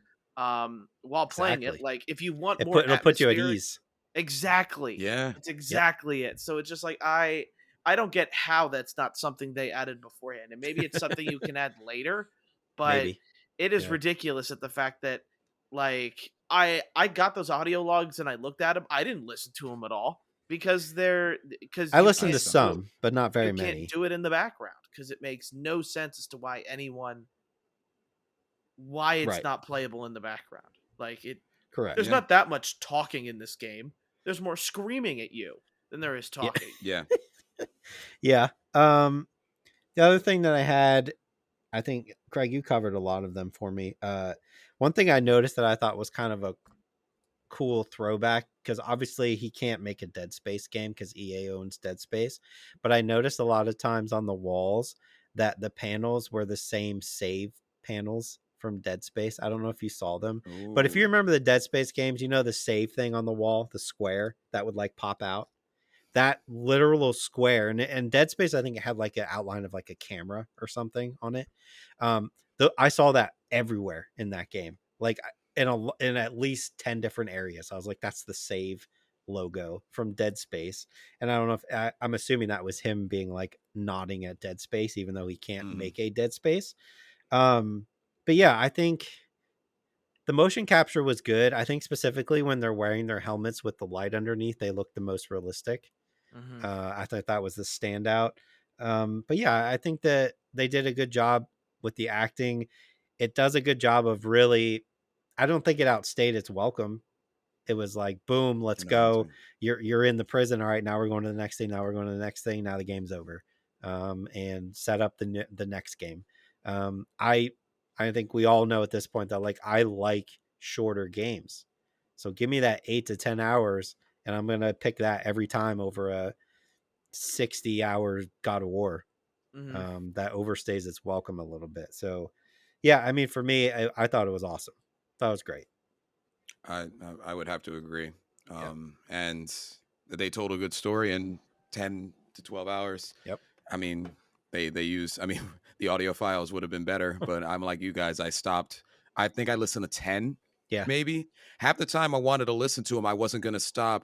while playing it. Exactly. Like if you want more It'll put you at atmospheric. ease. Exactly. Yeah. It's Yep. exactly it. So it's just like I don't get how that's not something they added beforehand. And maybe it's something you can add later, but Maybe. it is Yeah. ridiculous at the fact that like I got those audio logs and I looked at them. I didn't listen to them at all because I listened to That's smart. some, but not very you can't many. do it in the background because it makes no sense as to why it's Right. not playable in the background. Like Correct. there's Yeah. not that much talking in this game. There's more screaming at you than there is Yeah. talking. Yeah. Yeah. The other thing that I had, I think Craig, you covered a lot of them for me. One thing I noticed that I thought was kind of a cool throwback, because obviously he can't make a Dead Space game because EA owns Dead Space, but I noticed a lot of times on the walls that the panels were the same save panels from Dead Space. I don't know if you saw them, but if you Ooh. remember the Dead Space games, the save thing on the wall, the square that would like pop out, that literal square. And Dead Space, I think it had like an outline of like a camera or something on it. I saw that everywhere in that game, like in at least 10 different areas. I was like, that's the save logo from Dead Space. And I don't know if I'm assuming that was him being like nodding at Dead Space, even though he can't Mhm. make a Dead Space. But yeah, I think the motion capture was good. I think specifically when they're wearing their helmets with the light underneath, they look the most realistic. Hmm. I thought that was the standout. But yeah, I think that they did a good job with the acting. It does a good job of really, I don't think it outstayed its welcome. It was like, boom, let's No, I go. do. You're in the prison. All right, now we're going to the next thing. Now we're going to the next thing. Now the game's over. And set up the next game. I think we all know at this point that like I like shorter games. So give me that 8 to 10 hours, and I'm gonna pick that every time over a 60-hour God of War. Hmm. That overstays its welcome a little bit. So, yeah, I mean, for me, I thought it was awesome. That was great. I would have to agree. Yep. And they told a good story in 10 to 12 hours. Yep. I mean, they use. I mean, the audio files would have been better, but I'm like you guys. I stopped. I think I listened to 10, Yeah. maybe. Half the time I wanted to listen to them, I wasn't going to stop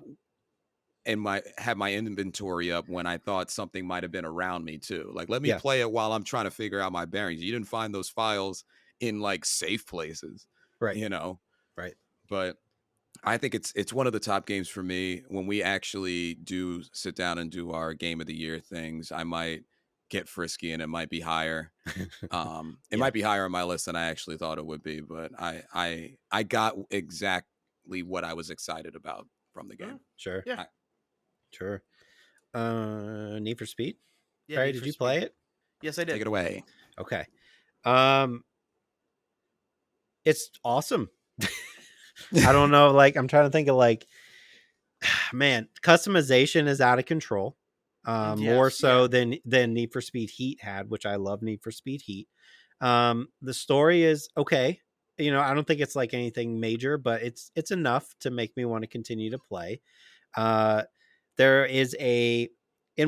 and have my inventory up when I thought something might have been around me too. Like, let me Yeah. play it while I'm trying to figure out my bearings. You didn't find those files in like safe places, Right. you know. Right. But I think it's one of the top games for me. When we actually do sit down and do our game of the year things, I might get frisky and it might be higher. It Yeah. might be higher on my list than I actually thought it would be, but I got exactly what I was excited about from the game. Sure. Yeah, I, Sure. Need for Speed. yeah. Barry, Need did for you Speed. play it? Yes, I take did. it away. Okay. Um, it's awesome. I don't know. Like, I'm trying to think of like, man, customization is out of control. More Yes, yeah. so than Need for Speed Heat had, which I love Need for Speed Heat. The story is okay. I don't think it's like anything major, but it's enough to make me want to continue to play. Uh, there is in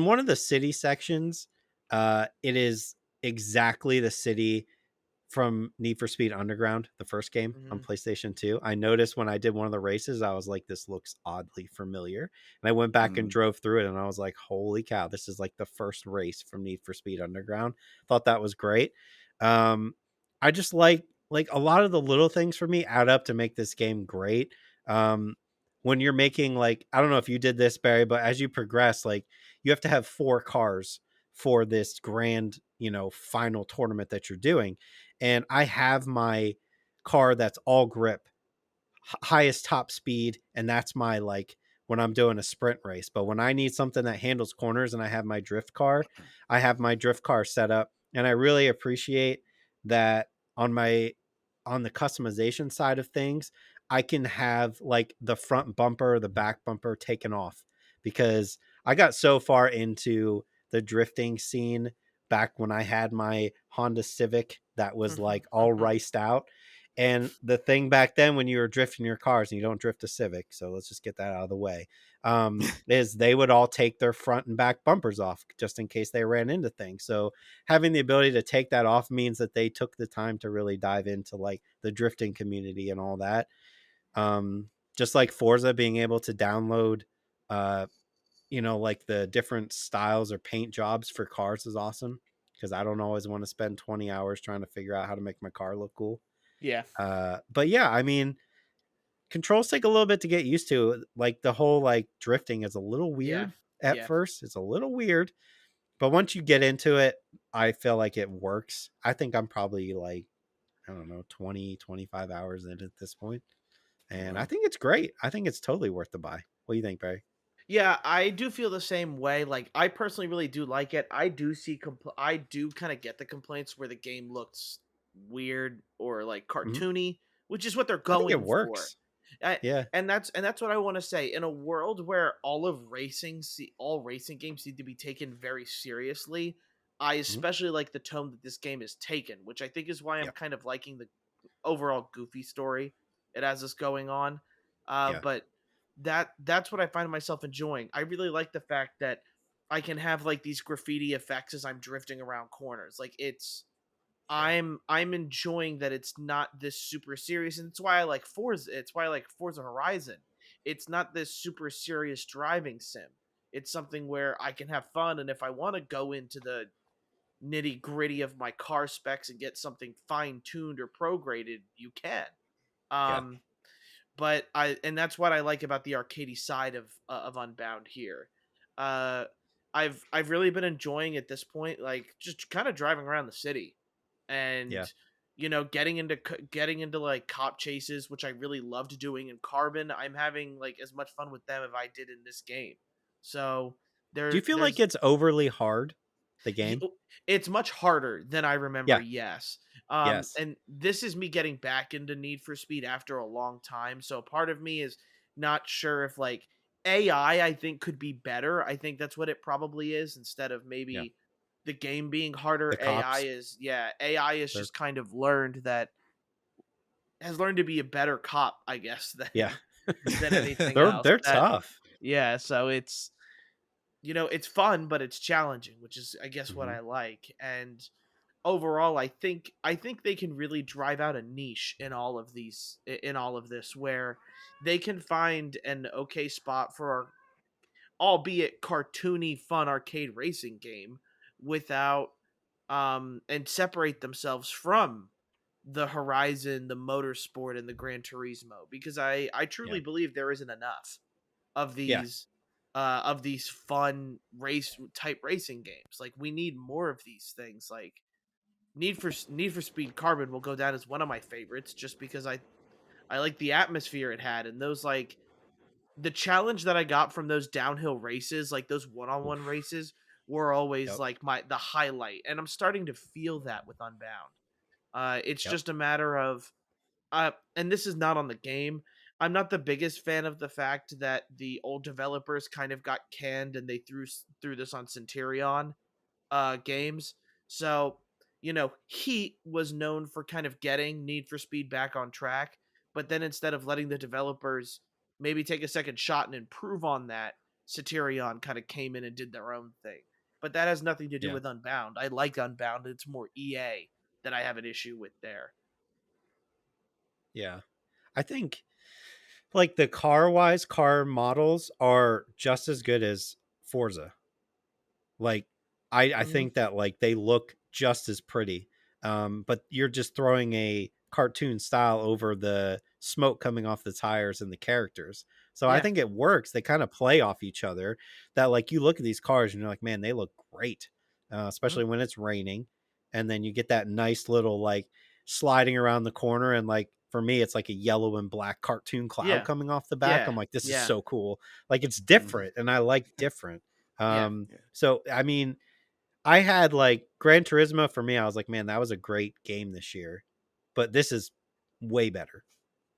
one of the city sections. It is exactly the city from Need for Speed Underground, the first game on Mhm. PlayStation 2. I noticed when I did one of the races, I was like, this looks oddly familiar. And I went back and Mm. drove through it and I was like, holy cow, this is like the first race from Need for Speed Underground. Thought that was great. Um, I just like a lot of the little things for me add up to make this game great. Um, when you're making like, I don't know if you did this, Barry, but as you progress, like you have to have 4 cars for this grand, final tournament that you're doing. And I have my car that's all grip, highest top speed, and that's my like when I'm doing a sprint race. But when I need something that handles corners and I have my drift car, I have my drift car set up, and I really appreciate that on my on the customization side of things, I can have like the front bumper, the back bumper taken off because I got so far into the drifting scene back when I had my Honda Civic that was like all riced out. And the thing back then, when you were drifting your cars, and you don't drift a Civic, so let's just get that out of the way, is they would all take their front and back bumpers off just in case they ran into things. So having the ability to take that off means that they took the time to really dive into like the drifting community and all that. Just like Forza being able to download, uh, like the different styles or paint jobs for cars is awesome because I don't always want to spend 20 hours trying to figure out how to make my car look cool. Yeah. But yeah, I mean, controls take a little bit to get used to. Like the whole like drifting is a little Yeah. weird at Yeah. first. It's a little weird, but once you get into it, I feel like it works. I think I'm probably like, I don't know, 20-25 hours in at this point. And I Wow. think it's great. I think it's totally worth the buy. What do you think, Barry? Yeah, I do feel the same way. Like, I personally really do like it. I do kind of get the complaints where the game looks weird or like Mhm. cartoony, which is what they're I think it going for. works. I, Yeah. and that's what I want to say. In a world where all racing games need to be taken very seriously, I Mhm. especially like the tone that this game is taken, which I think is why I'm Yeah. kind of liking the overall goofy story it has us going on. Yeah. But that's what I find myself enjoying. I really like the fact that I can have like these graffiti effects as I'm drifting around corners. Like Yeah. I'm enjoying that it's not this super serious, and it's why I like Forza. It's why I like Forza Horizon. It's not this super serious driving sim. It's something where I can have fun, and if I want to go into the nitty gritty of my car specs and get something fine tuned or pro graded, you can. Yeah. Um, but and that's what I like about the arcadey side of Unbound here. Uh, I've really been enjoying at this point, like just kind of driving around the city, Yeah. and getting into like cop chases, which I really loved doing in Carbon. I'm having like as much fun with them as I did in this game. So Do you feel like there's it's overly hard, the game? it's much harder than I remember, Yeah. yes. Yes. And this is me getting back into Need for Speed after a long time. So part of me is not sure if like AI I think could be better. I think that's what it probably is instead of Yeah. maybe the game being The harder. cops. AI is They're just kind of learned that has learned to be a better cop, I guess, yeah. than anything else. They're That tough. yeah, so it's it's fun, but it's challenging, which is I guess what Mhm. I like. And overall I think they can really drive out a niche in all of this where they can find an okay spot for our albeit cartoony fun arcade racing game without and separate themselves from the Horizon, the Motorsport, and the Gran Turismo because I Yeah. truly believe there isn't enough of Yeah. these fun race type racing games. Like we need more of these things. Like Need for Speed Carbon will go down as one of my favorites just because I like the atmosphere it had and those like the challenge that I got from those downhill races, like those one-on-one Oof. races were always Yep. like the highlight and I'm starting to feel that with Unbound. It's Yep. just a matter of and this is not on the game. I'm not the biggest fan of the fact that the old developers kind of got canned and they threw this on Centurion games. So, Heat was known for kind of getting Need for Speed back on track, but then instead of letting the developers maybe take a second shot and improve on that, Satyrion kind of came in and did their own thing. But that has nothing to do Yeah. with Unbound. I like Unbound. It's more EA that I have an issue with there. Yeah. I think like the car models are just as good as Forza. Like I Hmm. think that like they look just as pretty. But you're just throwing a cartoon style over the smoke coming off the tires and the characters. So I Yeah. think it works. They kind of play off each other. That like you look at these cars and you're like, man, they look great. Hmm. Especially when it's raining. And then you get that nice little like sliding around the corner, and like for me it's like a yellow and black cartoon cloud Yeah. coming off the back. Yeah. I'm like, this is Yeah. so cool. Like it's Mhm. different and I like different. Yeah. Yeah. So I mean, I had like Gran Turismo for me. I was like, man, that was a great game this year, but this is way better,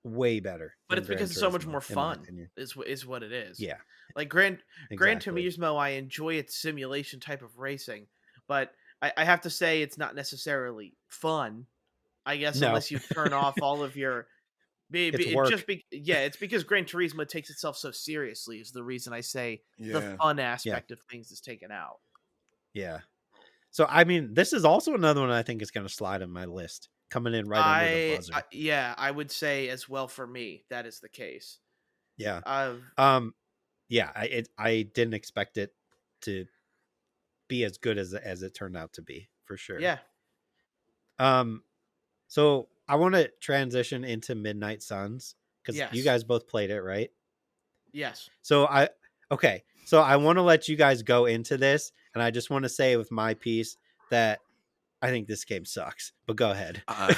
way better But than it's Gran because it's so much Turismo, more in my fun, opinion. is what it is. Yeah, Like Gran exactly. Turismo, I enjoy its simulation type of racing, but I have to say it's not necessarily fun. I guess No, unless you turn off all of your it's it just work. be yeah, it's because Gran Turismo takes itself so seriously is the reason I say the Yeah. fun Yeah, aspect of things is taken out. yeah. So I mean, this is also another one I think is going to slide on my list, coming in right under the I buzzer. yeah, I would say as well for me that is the case. Yeah. I've Um. Yeah. I didn't expect it to be as good as it turned out to be, for sure. yeah, Um. So I want to transition into Midnight Suns because you yes. guys both played it, right? Yes. So okay. So I want to let you guys go into this, and I just want to say with my piece that I think this game sucks. But go ahead. Uh,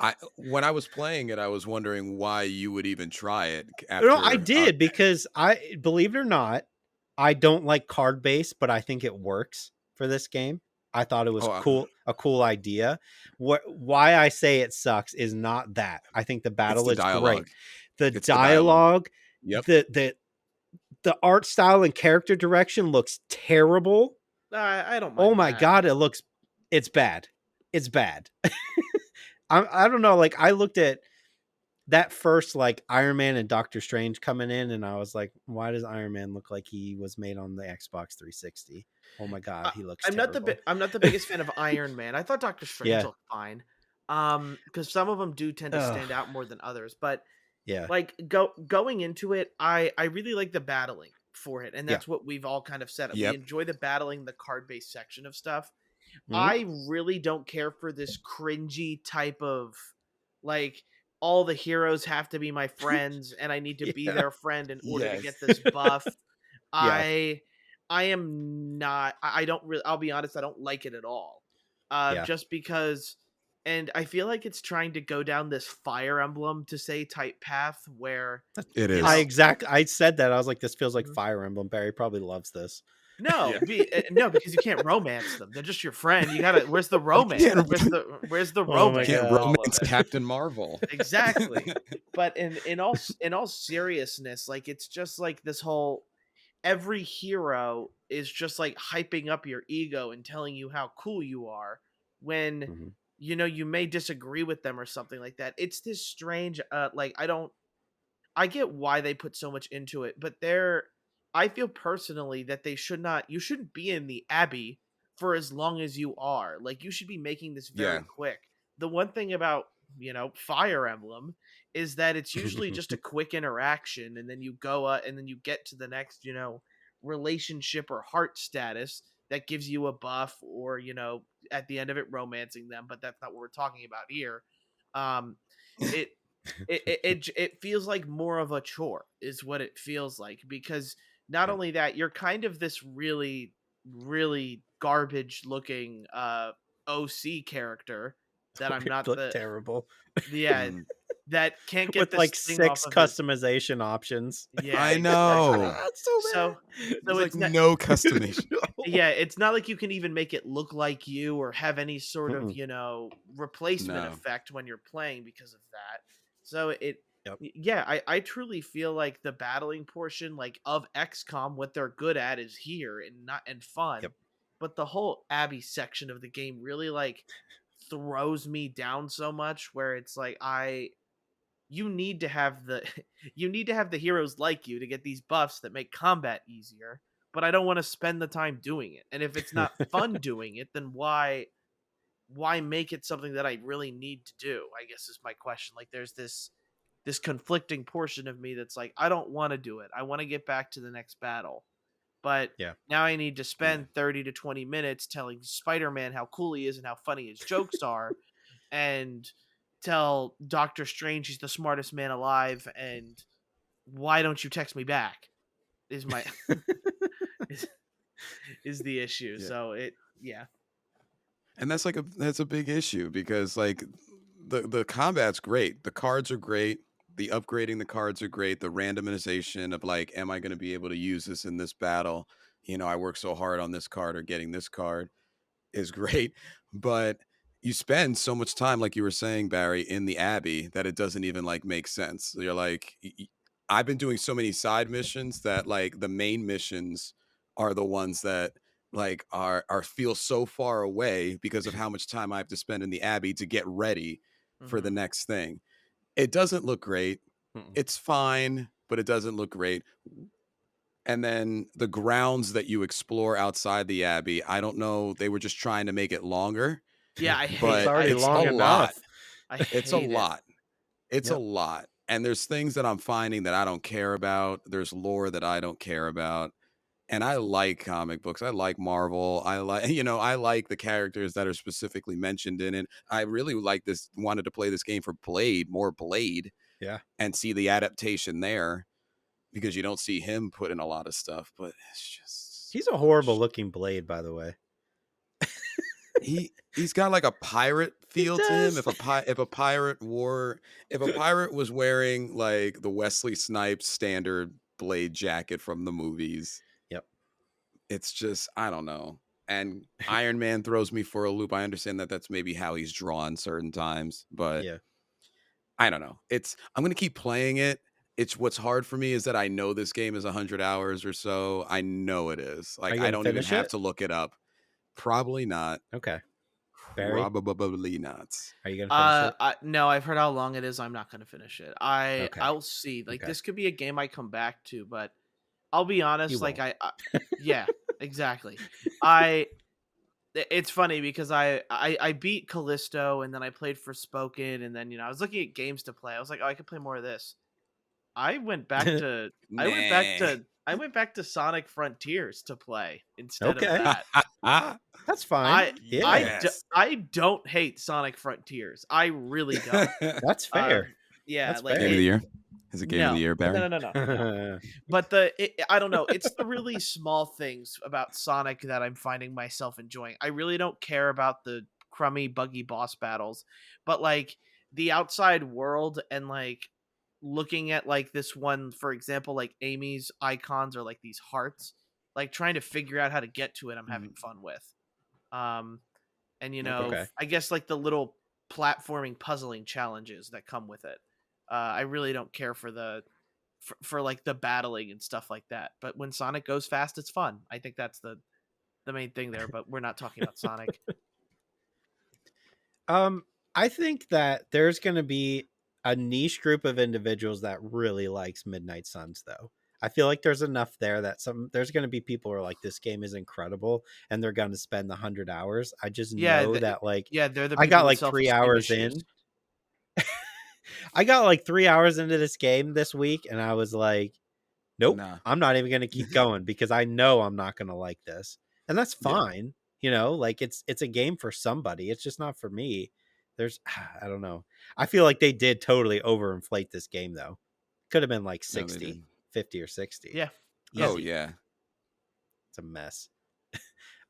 I when I was playing it, I was wondering why you would even try it No, I after. did because I believe it or not, I don't like card based, but I think it works for this game. I thought it was Oh, a cool idea. Why I say it sucks is not that. I think the it's battle the is great. dialogue. The It's the dialogue. dialogue, Yep. the art style and character direction looks terrible. I don't Oh mind my that. god, it's bad. It's bad. I don't know. Like I looked at that first like Iron Man and Doctor Strange coming in, and I was like, why does Iron Man look like he was made on the Xbox 360? Oh my god, he looks terrible. I'm not the biggest fan of Iron Man. I thought Doctor Strange Yeah. looked fine. Because some of them do tend to Ugh. stand out more than others. But Yeah. like going into it, I really like the battling for it, and Yeah. that's what we've all kind of said. We Yep. enjoy the battling, the card based section of stuff. Mhm. I really don't care for this cringy type of like all the heroes have to be my friends and I need to be Yeah. their friend in order to Yes. get this buff. Yeah. I I am not I don't really I'll be honest, I don't like it at all. Yeah. Just because and I feel like it's trying to go down this Fire Emblem to say type path where It you I is. know exact I said that. I was like, this feels like Mhm. Fire Emblem. Barry probably loves this. No, Yeah. no, because you can't romance them. They're just your friend. You gotta. Where's the You romance? can't. Where's the Oh my romance Can't in god. all of romance it? Captain Marvel. Exactly. But in all seriousness, like it's just like this whole every hero is just like hyping up your ego and telling you how cool you are when Mhm. you may disagree with them or something like that. It's this strange like I get why they put so much into it, but I feel personally that you shouldn't be in the Abbey for as long as you are. Like you should be making this very Yeah. quick. The one thing about, Fire Emblem is that it's usually just a quick interaction and then you go and then you get to the next, relationship or heart status that gives you a buff or, at the end of it romancing them, but that's not what we're talking about here. Um it it feels like more of a chore is what it feels like because not Yep. only that you're kind of this really garbage looking OC character that I'm It not looked terrible. yeah Mm. that can't get With this like thing off 6 of his customization options. yeah I exactly know. That's so so bad. so There's like it's not no customization. No. yeah, it's not like you can even make it look like you or have any sort of, Mm-mm. replacement No. effect when you're playing because of that. So Yep. yeah, I truly feel like the battling portion like of XCOM, what they're good at is here and fun. Yep. But the whole Abby section of the game really like throws me down so much where it's like you need to have the you need to have the heroes like you to get these buffs that make combat easier, but I don't want to spend the time doing it. And if it's not fun doing it, then why make it something that I really need to do? I guess is my question. Like there's this conflicting portion of me that's like, I don't want to do it. I want to get back to the next battle. But Yeah. now I need to Yeah. spend 30 to 20 minutes telling Spider-Man how cool he is and how funny his jokes are, and tell Doctor Strange he's the smartest man alive, and why don't you text me back? Is my is, is the issue. Yeah. So yeah. And that's a big issue because like the combat's great. The cards are great. The upgrading the cards are great. The randomization of like, am I going to be able to use this in this battle? You know, I work so hard on this card or getting this card is great, but you spend so much time, like you were saying, Barry, in the Abbey that it doesn't even like make sense. So you're like, I've been doing so many side missions that like the main missions are the ones that like are feel so far away because of how much time I have to spend in the Abbey to get ready for the Mhm. next thing. It doesn't look great. Mm-mm. It's fine, but it doesn't look great. And then the grounds that you explore outside the Abbey, I don't know. They were just trying to make it longer, Yeah, I hate It's it. but already it's a long lot. enough. I It's a hate it. lot. It's a Yep. lot. And there's things that I'm finding that I don't care about. There's lore that I don't care about. And I like comic books. I like Marvel. I like, I like the characters that are specifically mentioned in it. I really wanted to play this game for Blade, more Blade, Yeah. and see the adaptation there because you don't see him put in a lot of stuff, but it's just He's a horrible looking Blade, by the way. he's got like a pirate He feel to him. does. If a pirate was wearing like the Wesley Snipes standard Blade jacket from the movies, Yep. it's just I don't know. And Iron Man throws me for a loop. I understand that that's maybe how he's drawn certain times, but Yeah. I don't know. I'm gonna keep playing it. It's what's hard for me is that I know this game is 100 hours or so. I know it is. Are Like you I gonna don't even finish have it? to look it up. Probably not. Okay. Barry, Probably not. are you gonna finish it? No, I've heard how long it is. I'm not going to finish it. Okay. I'll see. Like Okay. this could be a game I come back to, but I'll be You honest. Like won't. yeah, exactly. I. It's funny because I beat Callisto and then I played Forspoken and then I was looking at games to play. I was like, oh, I could play more of this. I went back to I went back Nah. to I went back to Sonic Frontiers to play instead of Okay. that. That's fine. I Yeah. Yes. I don't hate Sonic Frontiers. I really don't. That's Uh, fair. yeah, That's like Game of the fair. year? Is it game of the year, Barry? no. But I don't know. It's the really small things about Sonic that I'm finding myself enjoying. I really don't care about the crummy, buggy boss battles, but like the outside world and like looking at like this one, for example, like Amy's icons are like these hearts, like trying to figure out how to get to it. I'm having fun with. Um, and Okay. Okay. I guess like the little platforming, puzzling challenges that come with it. I really don't care for for like the battling and stuff like that. But when Sonic goes fast, it's fun. I think that's the main thing there. But we're not talking about Sonic. I think that there's going to be a niche group of individuals that really likes Midnight Suns, though. I feel like there's enough there that there's going to be people who are like, this game is incredible, and they're going to spend the 100 hours. I just know that, like, yeah, they're the I people got with like 3 self-esteem hours issues. in. I got like 3 hours into this game this week, and I was like, nope, Nah. I'm not even going to keep going because I know I'm not going to like this. And that's Yeah. fine. Like it's a game for somebody. It's just not for me. I don't know. I feel like they did totally overinflate this game though. Could have been like No, they 60, didn't. 50 or 60. Yeah. Oh Easy. yeah. It's a mess.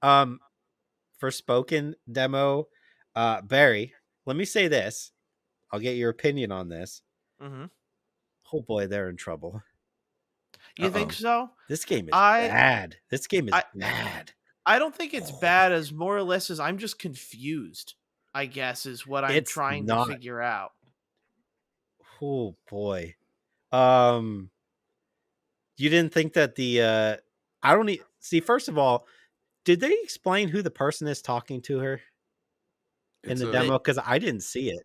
For spoken demo, Barry, let me say this. I'll get your opinion on this. Mm-hmm. Oh boy, they're in trouble. You think so? This game is I- bad. This game is I- bad. I don't think it's bad as more or less as I'm just confused, I guess, is what I'm It's trying not. to figure out. Oh boy. You didn't think that I don't see, first of all, did they explain who the person is talking to her in It's the a- demo? Because I didn't see it.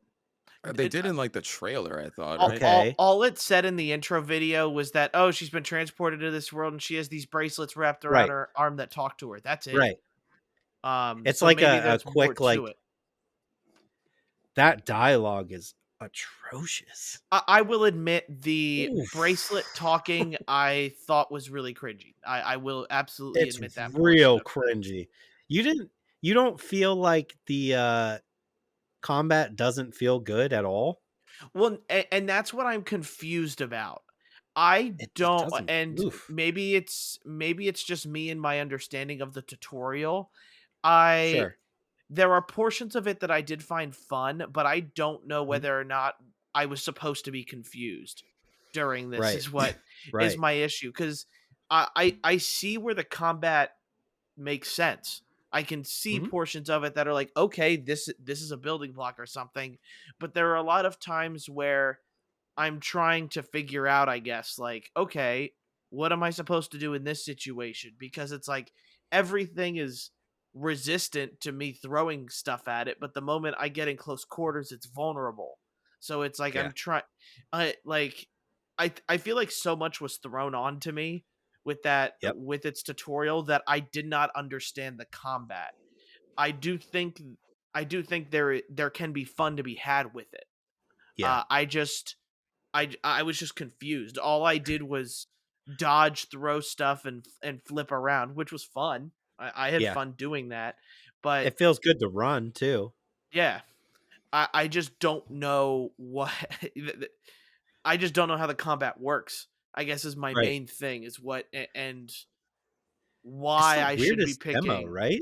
They did in like the trailer, I thought, All, right? Okay. all it said in the intro video was that, oh, she's been transported to this world and she has these bracelets wrapped around Right. her arm that talk to her. That's it. Right. It's So like maybe a there's more quick, to like, it. that dialogue is atrocious. I will admit the Oof. bracelet talking I thought was really cringy. I will absolutely It's admit that portion real of it. cringy. You didn't you don't feel like the combat doesn't feel good at all? Well, and that's what I'm confused about. I It just don't, doesn't. and Oof. maybe it's just me and my understanding of the tutorial. I Sure. There are portions of it that I did find fun, but I don't know Mhm. whether or not I was supposed to be confused during this Right. is what is Right. my issue, 'cause I see where the combat makes sense. I can see Mhm. portions of it that are like, "Okay, this is a building block or something," but there are a lot of times where I'm trying to figure out, I guess, like, okay, what am I supposed to do in this situation? Because it's like everything is resistant to me throwing stuff at it, but the moment I get in close quarters, it's vulnerable. So it's like Yeah. I'm trying, I like, I feel like so much was thrown on to me with that Yep. with its tutorial that I did not understand the combat. I do think there can be fun to be had with it. Yeah. I just I was just confused. All I did was dodge, throw stuff, and flip around, which was fun. I had Yeah. fun doing that, but It feels good to run too. yeah, I just don't know what I just don't know how the combat works. I guess is my Right. main thing is and It's why the I should be weirdest demo, picking. right?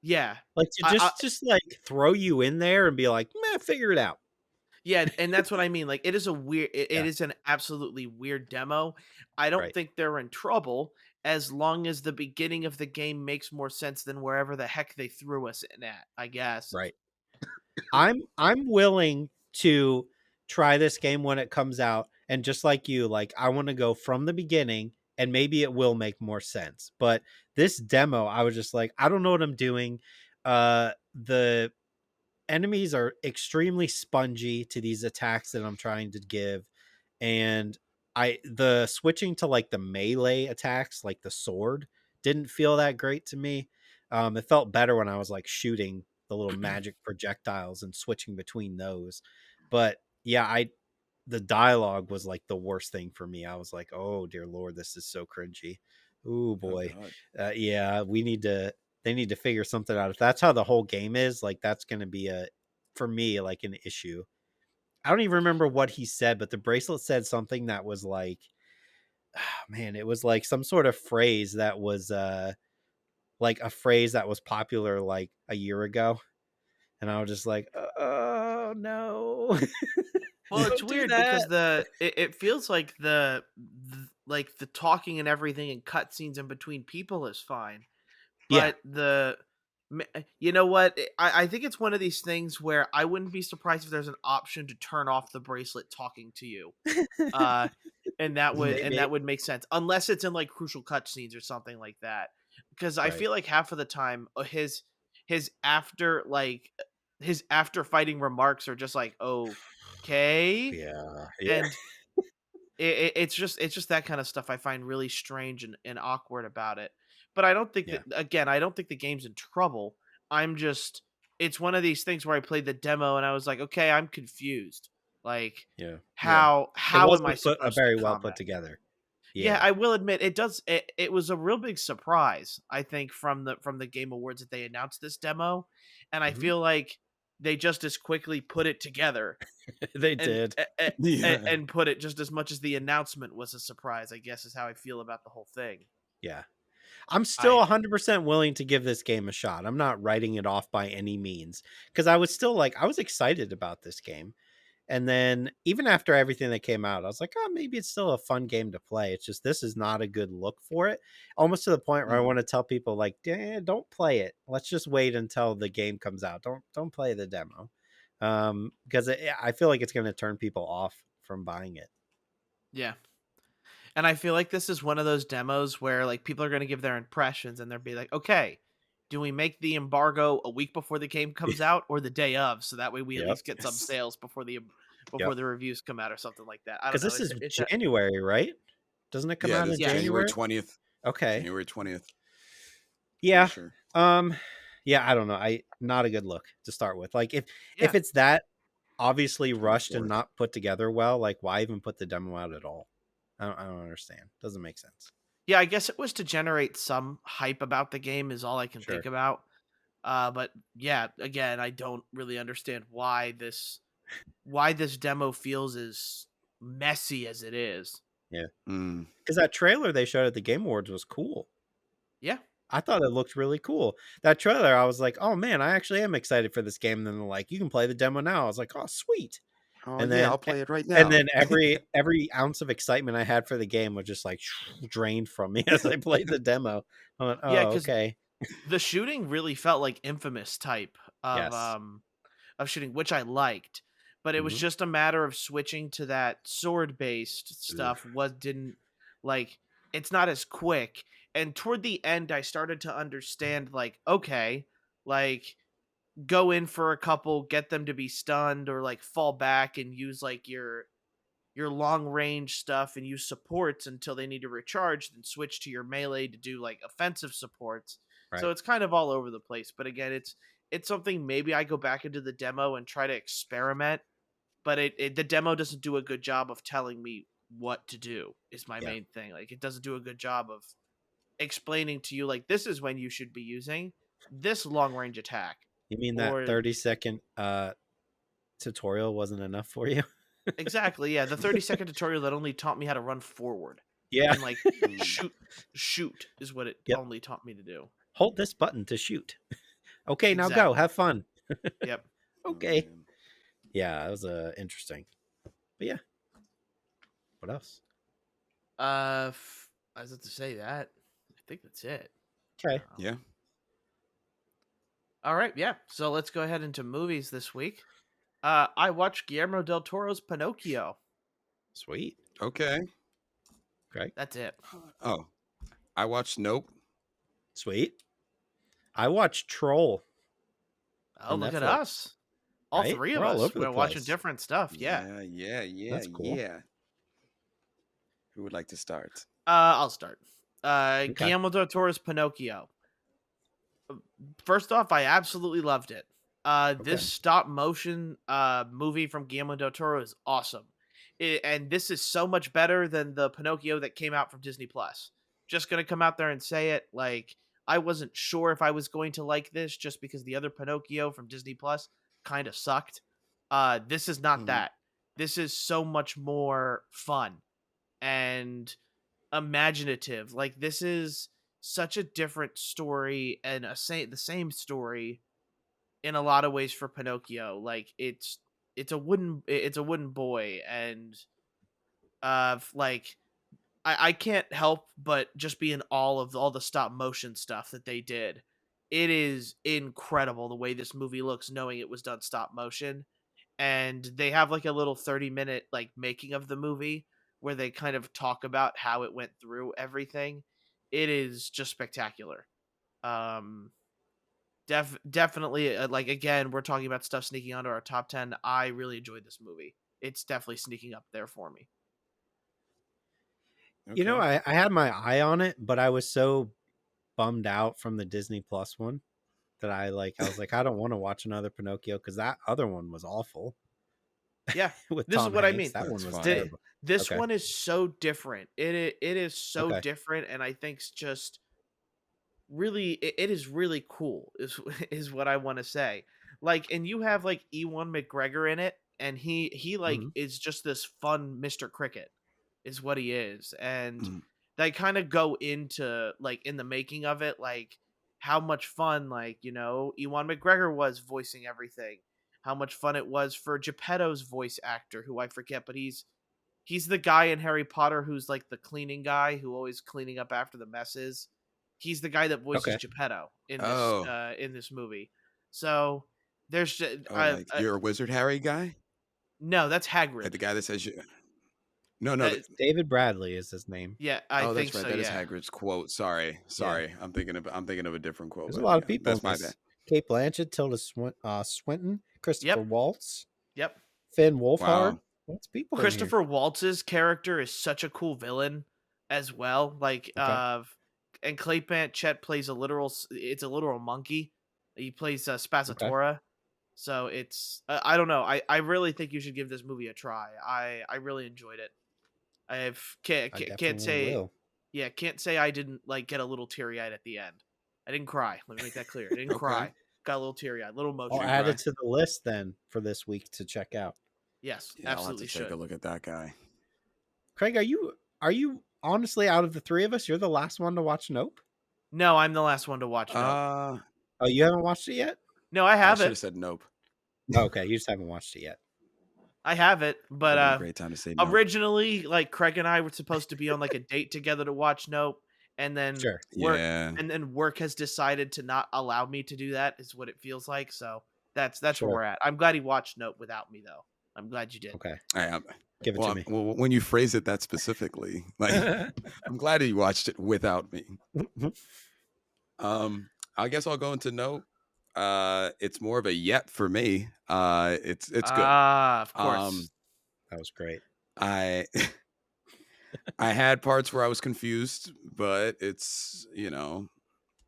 Yeah, Like to I just like throw you in there and be like, "Meh, figure it out." Yeah, and that's what I mean, like, it is a weird it Yeah. is an absolutely weird demo. I don't Right. think they're in trouble as long as the beginning of the game makes more sense than wherever the heck they threw us in at, I guess. Right. I'm willing to try this game when it comes out, and just like you, like I want to go from the beginning and maybe it will make more sense. But this demo, I was just like, I don't know what I'm doing. The enemies are extremely spongy to these attacks that I'm trying to give, and the switching to like the melee attacks, like the sword, didn't feel that great to me. It felt better when I was like shooting the little magic projectiles and switching between those. But yeah, I the dialogue was like the worst thing for me. I was like, oh dear lord, this is so cringy. Oh Oh boy. God. Yeah, we need to they need to figure something out. If that's how the whole game is, like that's going to be a for me like an issue. I don't even remember what he said, but the bracelet said something that was like, man, it was like some sort of phrase that was like a phrase that was popular like a year ago. And I was just like, oh no. Well, it's Don't do weird that. because it feels like like the talking and everything and cutscenes in between people is fine, Yeah. but you know what? I think it's one of these things where I wouldn't be surprised if there's an option to turn off the bracelet talking to you. Uh, and Maybe. that would make sense unless it's in like crucial cutscenes or something like that. Because I Right. feel like half of the time his after like his after fighting remarks are just like okay, Yeah. Yeah. and it's just that kind of stuff I find really strange and awkward about it. But I don't think Yeah. that again, I don't think the game's in trouble. I'm just it's one of these things where I played the demo and I was like, okay, I'm confused. Like Yeah. Yeah. It how am I wasn't put supposed to very well put combat? together. Yeah, Yeah. I will admit it was a real big surprise, I think, from the Game Awards that they announced this demo. And I Mhm. feel like they just as quickly put it together They and did. Yeah. and put it just as much as the announcement was a surprise, I guess is how I feel about the whole thing. Yeah. I'm still I 100% willing to give this game a shot. I'm not writing it off by any means because I was still like, I was excited about this game. And then even after everything that came out, I was like, oh, maybe it's still a fun game to play. It's just this is not a good look for it. Almost to the point where I Mhm. want to tell people like, don't play it. Let's just wait until the game comes out. Don't play the demo. Because I feel like it's going to turn people off from buying it. Yeah. And I feel like this is one of those demos where like people are going to give their impressions and they'll be like, "Okay, do we make the embargo a week before the game comes out or the day of so that way we at Yep. least get some sales before Yep. the reviews come out or something like that." I don't Because know. this is It's a January, right? Doesn't it come Yeah, out this in is yeah. January January? 20th. Okay. January 20th. Pretty Yeah. sure. Um yeah, I don't know. I not a good look to start with. Like if Yeah. it's that obviously on the rushed and 4th. not put together well. Like, why even put the demo out at all? I don't understand. Doesn't make sense. Yeah, I guess it was to generate some hype about the game is all I can think Sure. about. But yeah, again, I don't really understand why this demo feels as messy as it is. Yeah. Mm. Because that trailer they showed at the Game Awards was cool. Yeah. I thought it looked really cool. That trailer, I was like, oh man, I actually am excited for this game. And then they're like, you can play the demo now. I was like, oh sweet. Oh And yeah, then I'll play it right and now. then every ounce of excitement I had for the game was just like drained from me as I played the demo. I went, Yeah, oh, because okay. the shooting really felt like Infamous type Yes. of shooting, which I liked. But it was Mhm. just a matter of switching to that sword based Ugh. stuff. Was didn't like it's not as quick. And toward the end, I started to understand like, okay, like go in for a couple, get them to be stunned, or like fall back and use like your long range stuff and use supports until they need to recharge, then switch to your melee to do like offensive supports. So Right. it's kind of all over the place. But again, it's something maybe I go back into the demo and try to experiment, but the demo doesn't do a good job of telling me what to do is my Yeah. main thing. Like it doesn't do a good job of explaining to you like this is when you should be using this long range attack. You mean that Or 30-second tutorial wasn't enough for you? exactly, yeah, the 30-second tutorial that only taught me how to run forward Yeah. and like Mm. shoot is what it Yep. only taught me to do. Hold this button to shoot. Okay, now go. Exactly. Have fun. Yep. Oh, Okay. man. Yeah, that was interesting. But yeah. What else? I was about to say that. I think that's it. Okay. Um, Yeah. All right, yeah. So let's go ahead into movies this week. I watched Guillermo del Toro's Pinocchio. Sweet. Okay. Great. That's it. Oh, I watched Nope. Sweet. I watched Troll Oh, on look at Netflix. us. All Right? three of We're all us. over the We're watching place. different stuff. Yeah. That's cool. Yeah. Who would like to start? I'll start. Okay. Guillermo del Toro's Pinocchio. First off, I absolutely loved it. This Okay. stop motion movie from Guillermo del Toro is awesome. And this is so much better than the Pinocchio that came out from Disney Plus. Just gonna come out there and say it. Like I wasn't sure if I was going to like this just because the other Pinocchio from Disney Plus kind of sucked. This is not Mhm. that. This is so much more fun and imaginative. Like this is such a different story and the same story in a lot of ways for Pinocchio. Like it's a wooden boy and like I can't help but just be in awe of all the stop motion stuff that they did. It is incredible the way this movie looks knowing it was done stop motion. And they have like a little 30-minute like making of the movie where they kind of talk about how it went through everything. It is just spectacular. Um definitely like again, we're talking about stuff sneaking onto our top 10. I really enjoyed this movie. It's definitely sneaking up there for me. You know, Okay. I had my eye on it, but I was so bummed out from the Disney Plus one that I was like, I don't want to watch another Pinocchio because that other one was awful Yeah. with This is Tom what I Hanks. mean. That That's one was fine. terrible. This Okay. one is so different. It is so Okay. different and I think it's just really it is really cool is is what I want to say. Like and you have like Ewan McGregor in it and he like Hmm. is just this fun Mr. Cricket is what he is and Mhm. they kind of go into like in the making of it like how much fun like Ewan McGregor was voicing everything, how much fun it was for Geppetto's voice actor who I forget but he's the guy in Harry Potter who's like the cleaning guy who always cleaning up after the messes. He's the guy that voices Okay. Geppetto Oh. in this movie. So there's just, Oh, like you're a wizard Harry guy? no, that's Like Hagrid. the guy that says you. No, no. That David Bradley is his name. yeah, I Oh, think that's right. so. That is Yeah, Hagrid's quote. Sorry. Yeah. I'm thinking of a different quote. There's a But lot of yeah, people in that's my bad. this. Kate Blanchett, Tilda Swinton, Christopher yep, Waltz, yep. Finn Wolfhard. Wow. Lots of people in here. Christopher Waltz's character is such a cool villain as well. Like Okay. and Clay Chet plays it's a literal monkey. He plays Okay. Spazzatura. So it's I don't know. I really think you should give this movie a try. I really enjoyed it. I've I can't definitely say will. yeah, can't say I didn't like get a little teary eyed at the end. I didn't cry. Let me make that clear. I didn't Okay. cry. Got a little teary eyed, little I'll Didn't emotional. add it cry. to the list then for this week to check out. Yes, Yeah, I'll have to absolutely take a should. look at that guy. Craig, are you honestly, out of the three of us, you're the last one to watch Nope? No, I'm the last one to watch Nope. Uh, Oh, you haven't watched it yet? No, I I have should it. have said nope. Oh, okay, you just haven't watched it yet. I have it, Would but have been a great time to say nope. originally, like Craig and I were supposed to be on like a date together to watch Nope, and then Sure. Yeah. work has decided to not allow me to do that. Is what it feels like. So that's where Sure. we're at. I'm glad he watched Nope without me though. I'm glad you did. Okay. I am. Give it to me. Well, when you phrase it that specifically, like I'm glad you watched it without me. I guess I'll go into nope. It's more of a yet for me. It's good. Ah, of Um, course. That was great. I I had parts where I was confused, but it's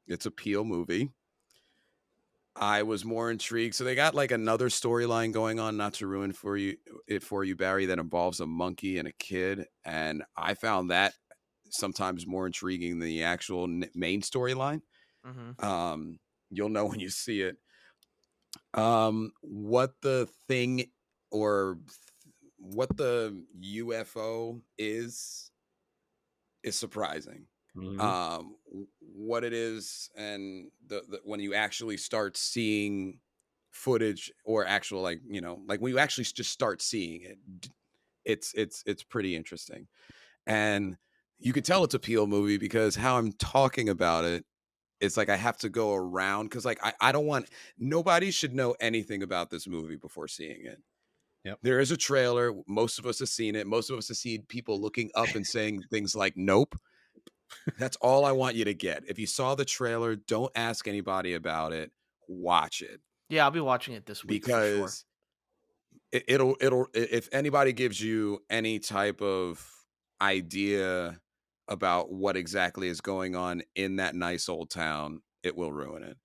it's a Peel movie. I was more intrigued. So they got like another storyline going on, not to ruin for you, Barry, that involves a monkey and a kid, and I found that sometimes more intriguing than the actual main storyline. Mm-hmm. You'll know when you see it. What the thing or what the UFO is surprising. Mhm. What it is, and the when you actually start seeing footage or actual like when you actually just start seeing it, it's pretty interesting, and you could tell it's a Peel movie because how I'm talking about it. It's like I have to go around because like I don't want nobody should know anything about this movie before seeing it. Yep. There is a trailer. Most of us have seen it. Most of us have seen people looking up and saying things like "Nope." That's all I want you to get. If you saw the trailer, don't ask anybody about it. Watch it Yeah, I'll be watching it this week for sure. because if anybody gives you any type of idea about what exactly is going on in that nice old town, it will ruin it.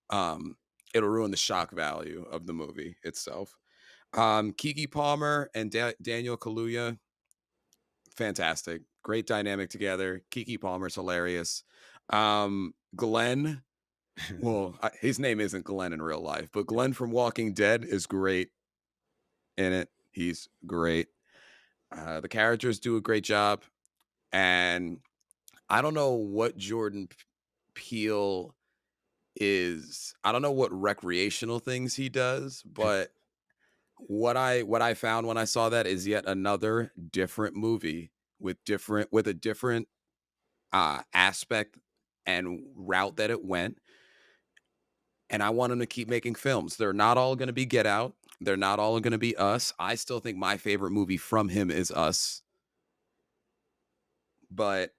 Um, it'll ruin the shock value of the movie itself. Kiki Palmer and Daniel Kaluuya, fantastic, great dynamic together. Kiki Palmer's hilarious. Glenn, well, his name isn't Glenn in real life, but Glenn from Walking Dead is great in it. He's great. The characters do a great job, and I don't know what Jordan Peele is. I don't know what recreational things he does, but what I found when I saw that is yet another different movie with a different aspect and route that it went. And I want him to keep making films. They're not all going to be Get Out. They're not all going to be Us. I still think my favorite movie from him is Us, but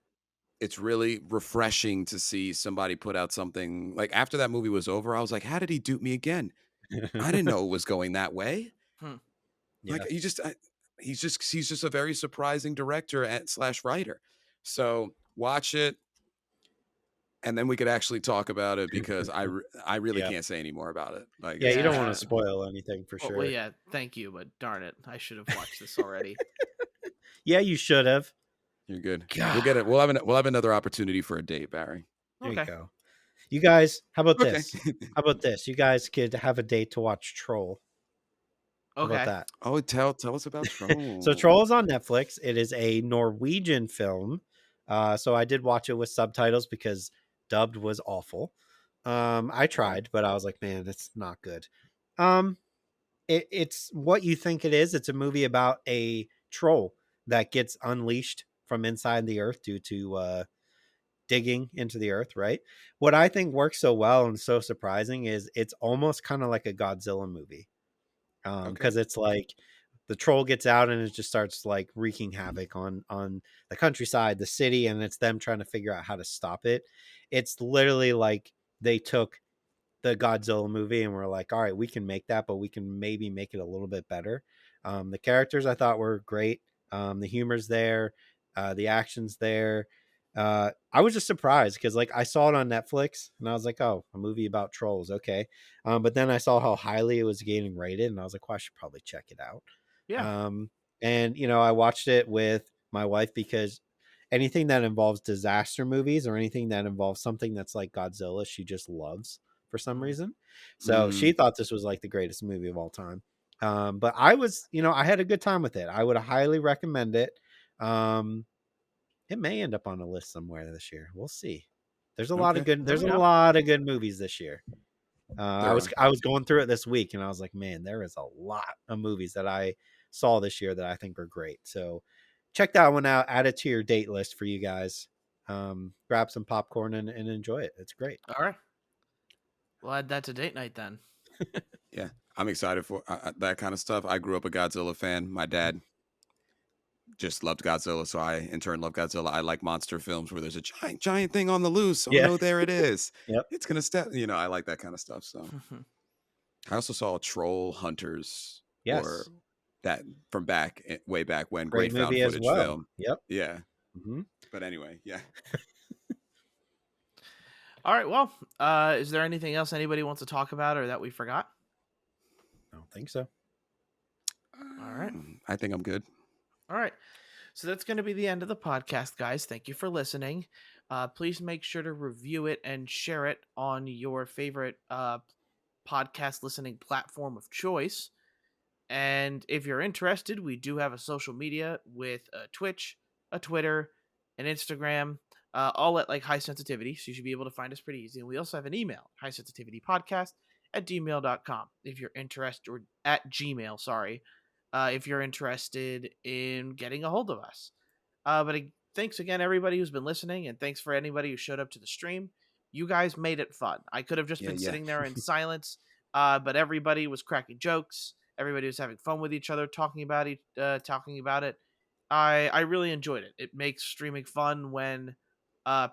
it's really refreshing to see somebody put out something like after that movie was over. I was like, how did he dupe me again? I didn't know it was going that way. Hmm. Yeah. Like he's just a very surprising director and slash writer. So watch it, and then we could actually talk about it because I really Yeah. can't say any more about it. Like Yeah, it's you don't want to Yeah. spoil anything for Well, sure. yeah. Thank you, but darn it, I should have watched this already. Yeah, you should have. you're good. We'll God. get it. We'll have another opportunity for a date, Barry. There you Okay. go. You guys, how about Okay. this? How about this? You guys could have a date to watch Troll. How about Okay. that? Oh, tell us about So Troll. Troll is on Netflix. It is a Norwegian film. So I did watch it with subtitles because dubbed was awful. I tried, but I was like, man, it's not good. Um, it's what you think it is. It's a movie about a troll that gets unleashed from inside the earth due to digging into the earth, right? What I think works so well and so surprising is it's almost kind of like a Godzilla movie. Okay. Because it's like the troll gets out and it just starts like wreaking havoc on the countryside, the city, and it's them trying to figure out how to stop it. It's literally like they took the Godzilla movie and we're like, all right, we can make that, but we can maybe make it a little bit better. The characters I thought were great. The humor's there, the action's there. I was just surprised because like I saw it on Netflix and I was like, oh, a movie about trolls, okay. But then I saw how highly it was getting rated, and I was like, well, I should probably check it out. Yeah. And I watched it with my wife because anything that involves disaster movies or anything that involves something that's like Godzilla, she just loves for some Mm. reason. So she Mm, thought this was like the greatest movie of all time. But I was, I had a good time with it. I would highly recommend it. Um, it may end up on a list somewhere this year. We'll see. There's a lot of okay. good. There There's we a go. lot of good movies this year. I There was are. I was going through it this week, and I was like, man, there is a lot of movies that I saw this year that I think are great. So check that one out. Add it to your date list for you guys. Grab some popcorn and enjoy it. It's great. All right. We'll add that to date night then. Yeah, I'm excited for that kind of stuff. I grew up a Godzilla fan. My dad just loved Godzilla, so I in turn love Godzilla. I like monster films where there's a giant thing on the loose. Oh Yeah. no, there it is. Yep. It's gonna step. I like that kind of stuff. So I also saw Troll Hunters, or Yes. that from way back when. Great Great found movie as footage well. film. Yep. Yeah, Hmm. but anyway, yeah. All right. Well, is there anything else anybody wants to talk about or that we forgot? I don't think so. All right. I think I'm good. All right. So that's going to be the end of the podcast, guys. Thank you for listening. Please make sure to review it and share it on your favorite podcast listening platform of choice. And if you're interested, we do have a social media with a Twitch, a Twitter, an Instagram, all at like high sensitivity. So you should be able to find us pretty easy. And we also have an email, highsensitivitypodcast@gmail.com. If you're interested, or at Gmail, sorry, if you're interested in getting a hold of us. Thanks again, everybody who's been listening, and thanks for anybody who showed up to the stream. You guys made it fun. I could have just Yeah, been yeah. sitting there in silence, but everybody was cracking jokes. Everybody was having fun with each other, talking about it. I really enjoyed it. It makes streaming fun when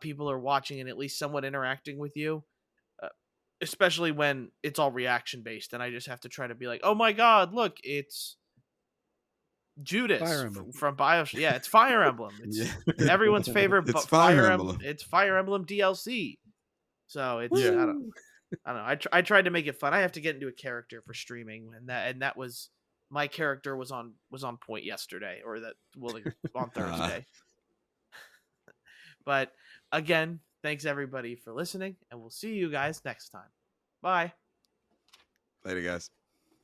people are watching and at least somewhat interacting with you, uh, especially when it's all reaction based, and I just have to try to be like, "Oh my god, look, it's Judas Fire Emblem. from Bios." Yeah, it's Fire Emblem. It's Yeah. everyone's favorite It's Fire Fire Emblem. Emblem. It's Fire Emblem DLC. So it's Yeah. Woo! I don't know. I tried to make it fun. I have to get into a character for streaming, and that was my character was on point yesterday, or on Thursday. But again, thanks everybody for listening, and we'll see you guys next time. Bye. Later, guys.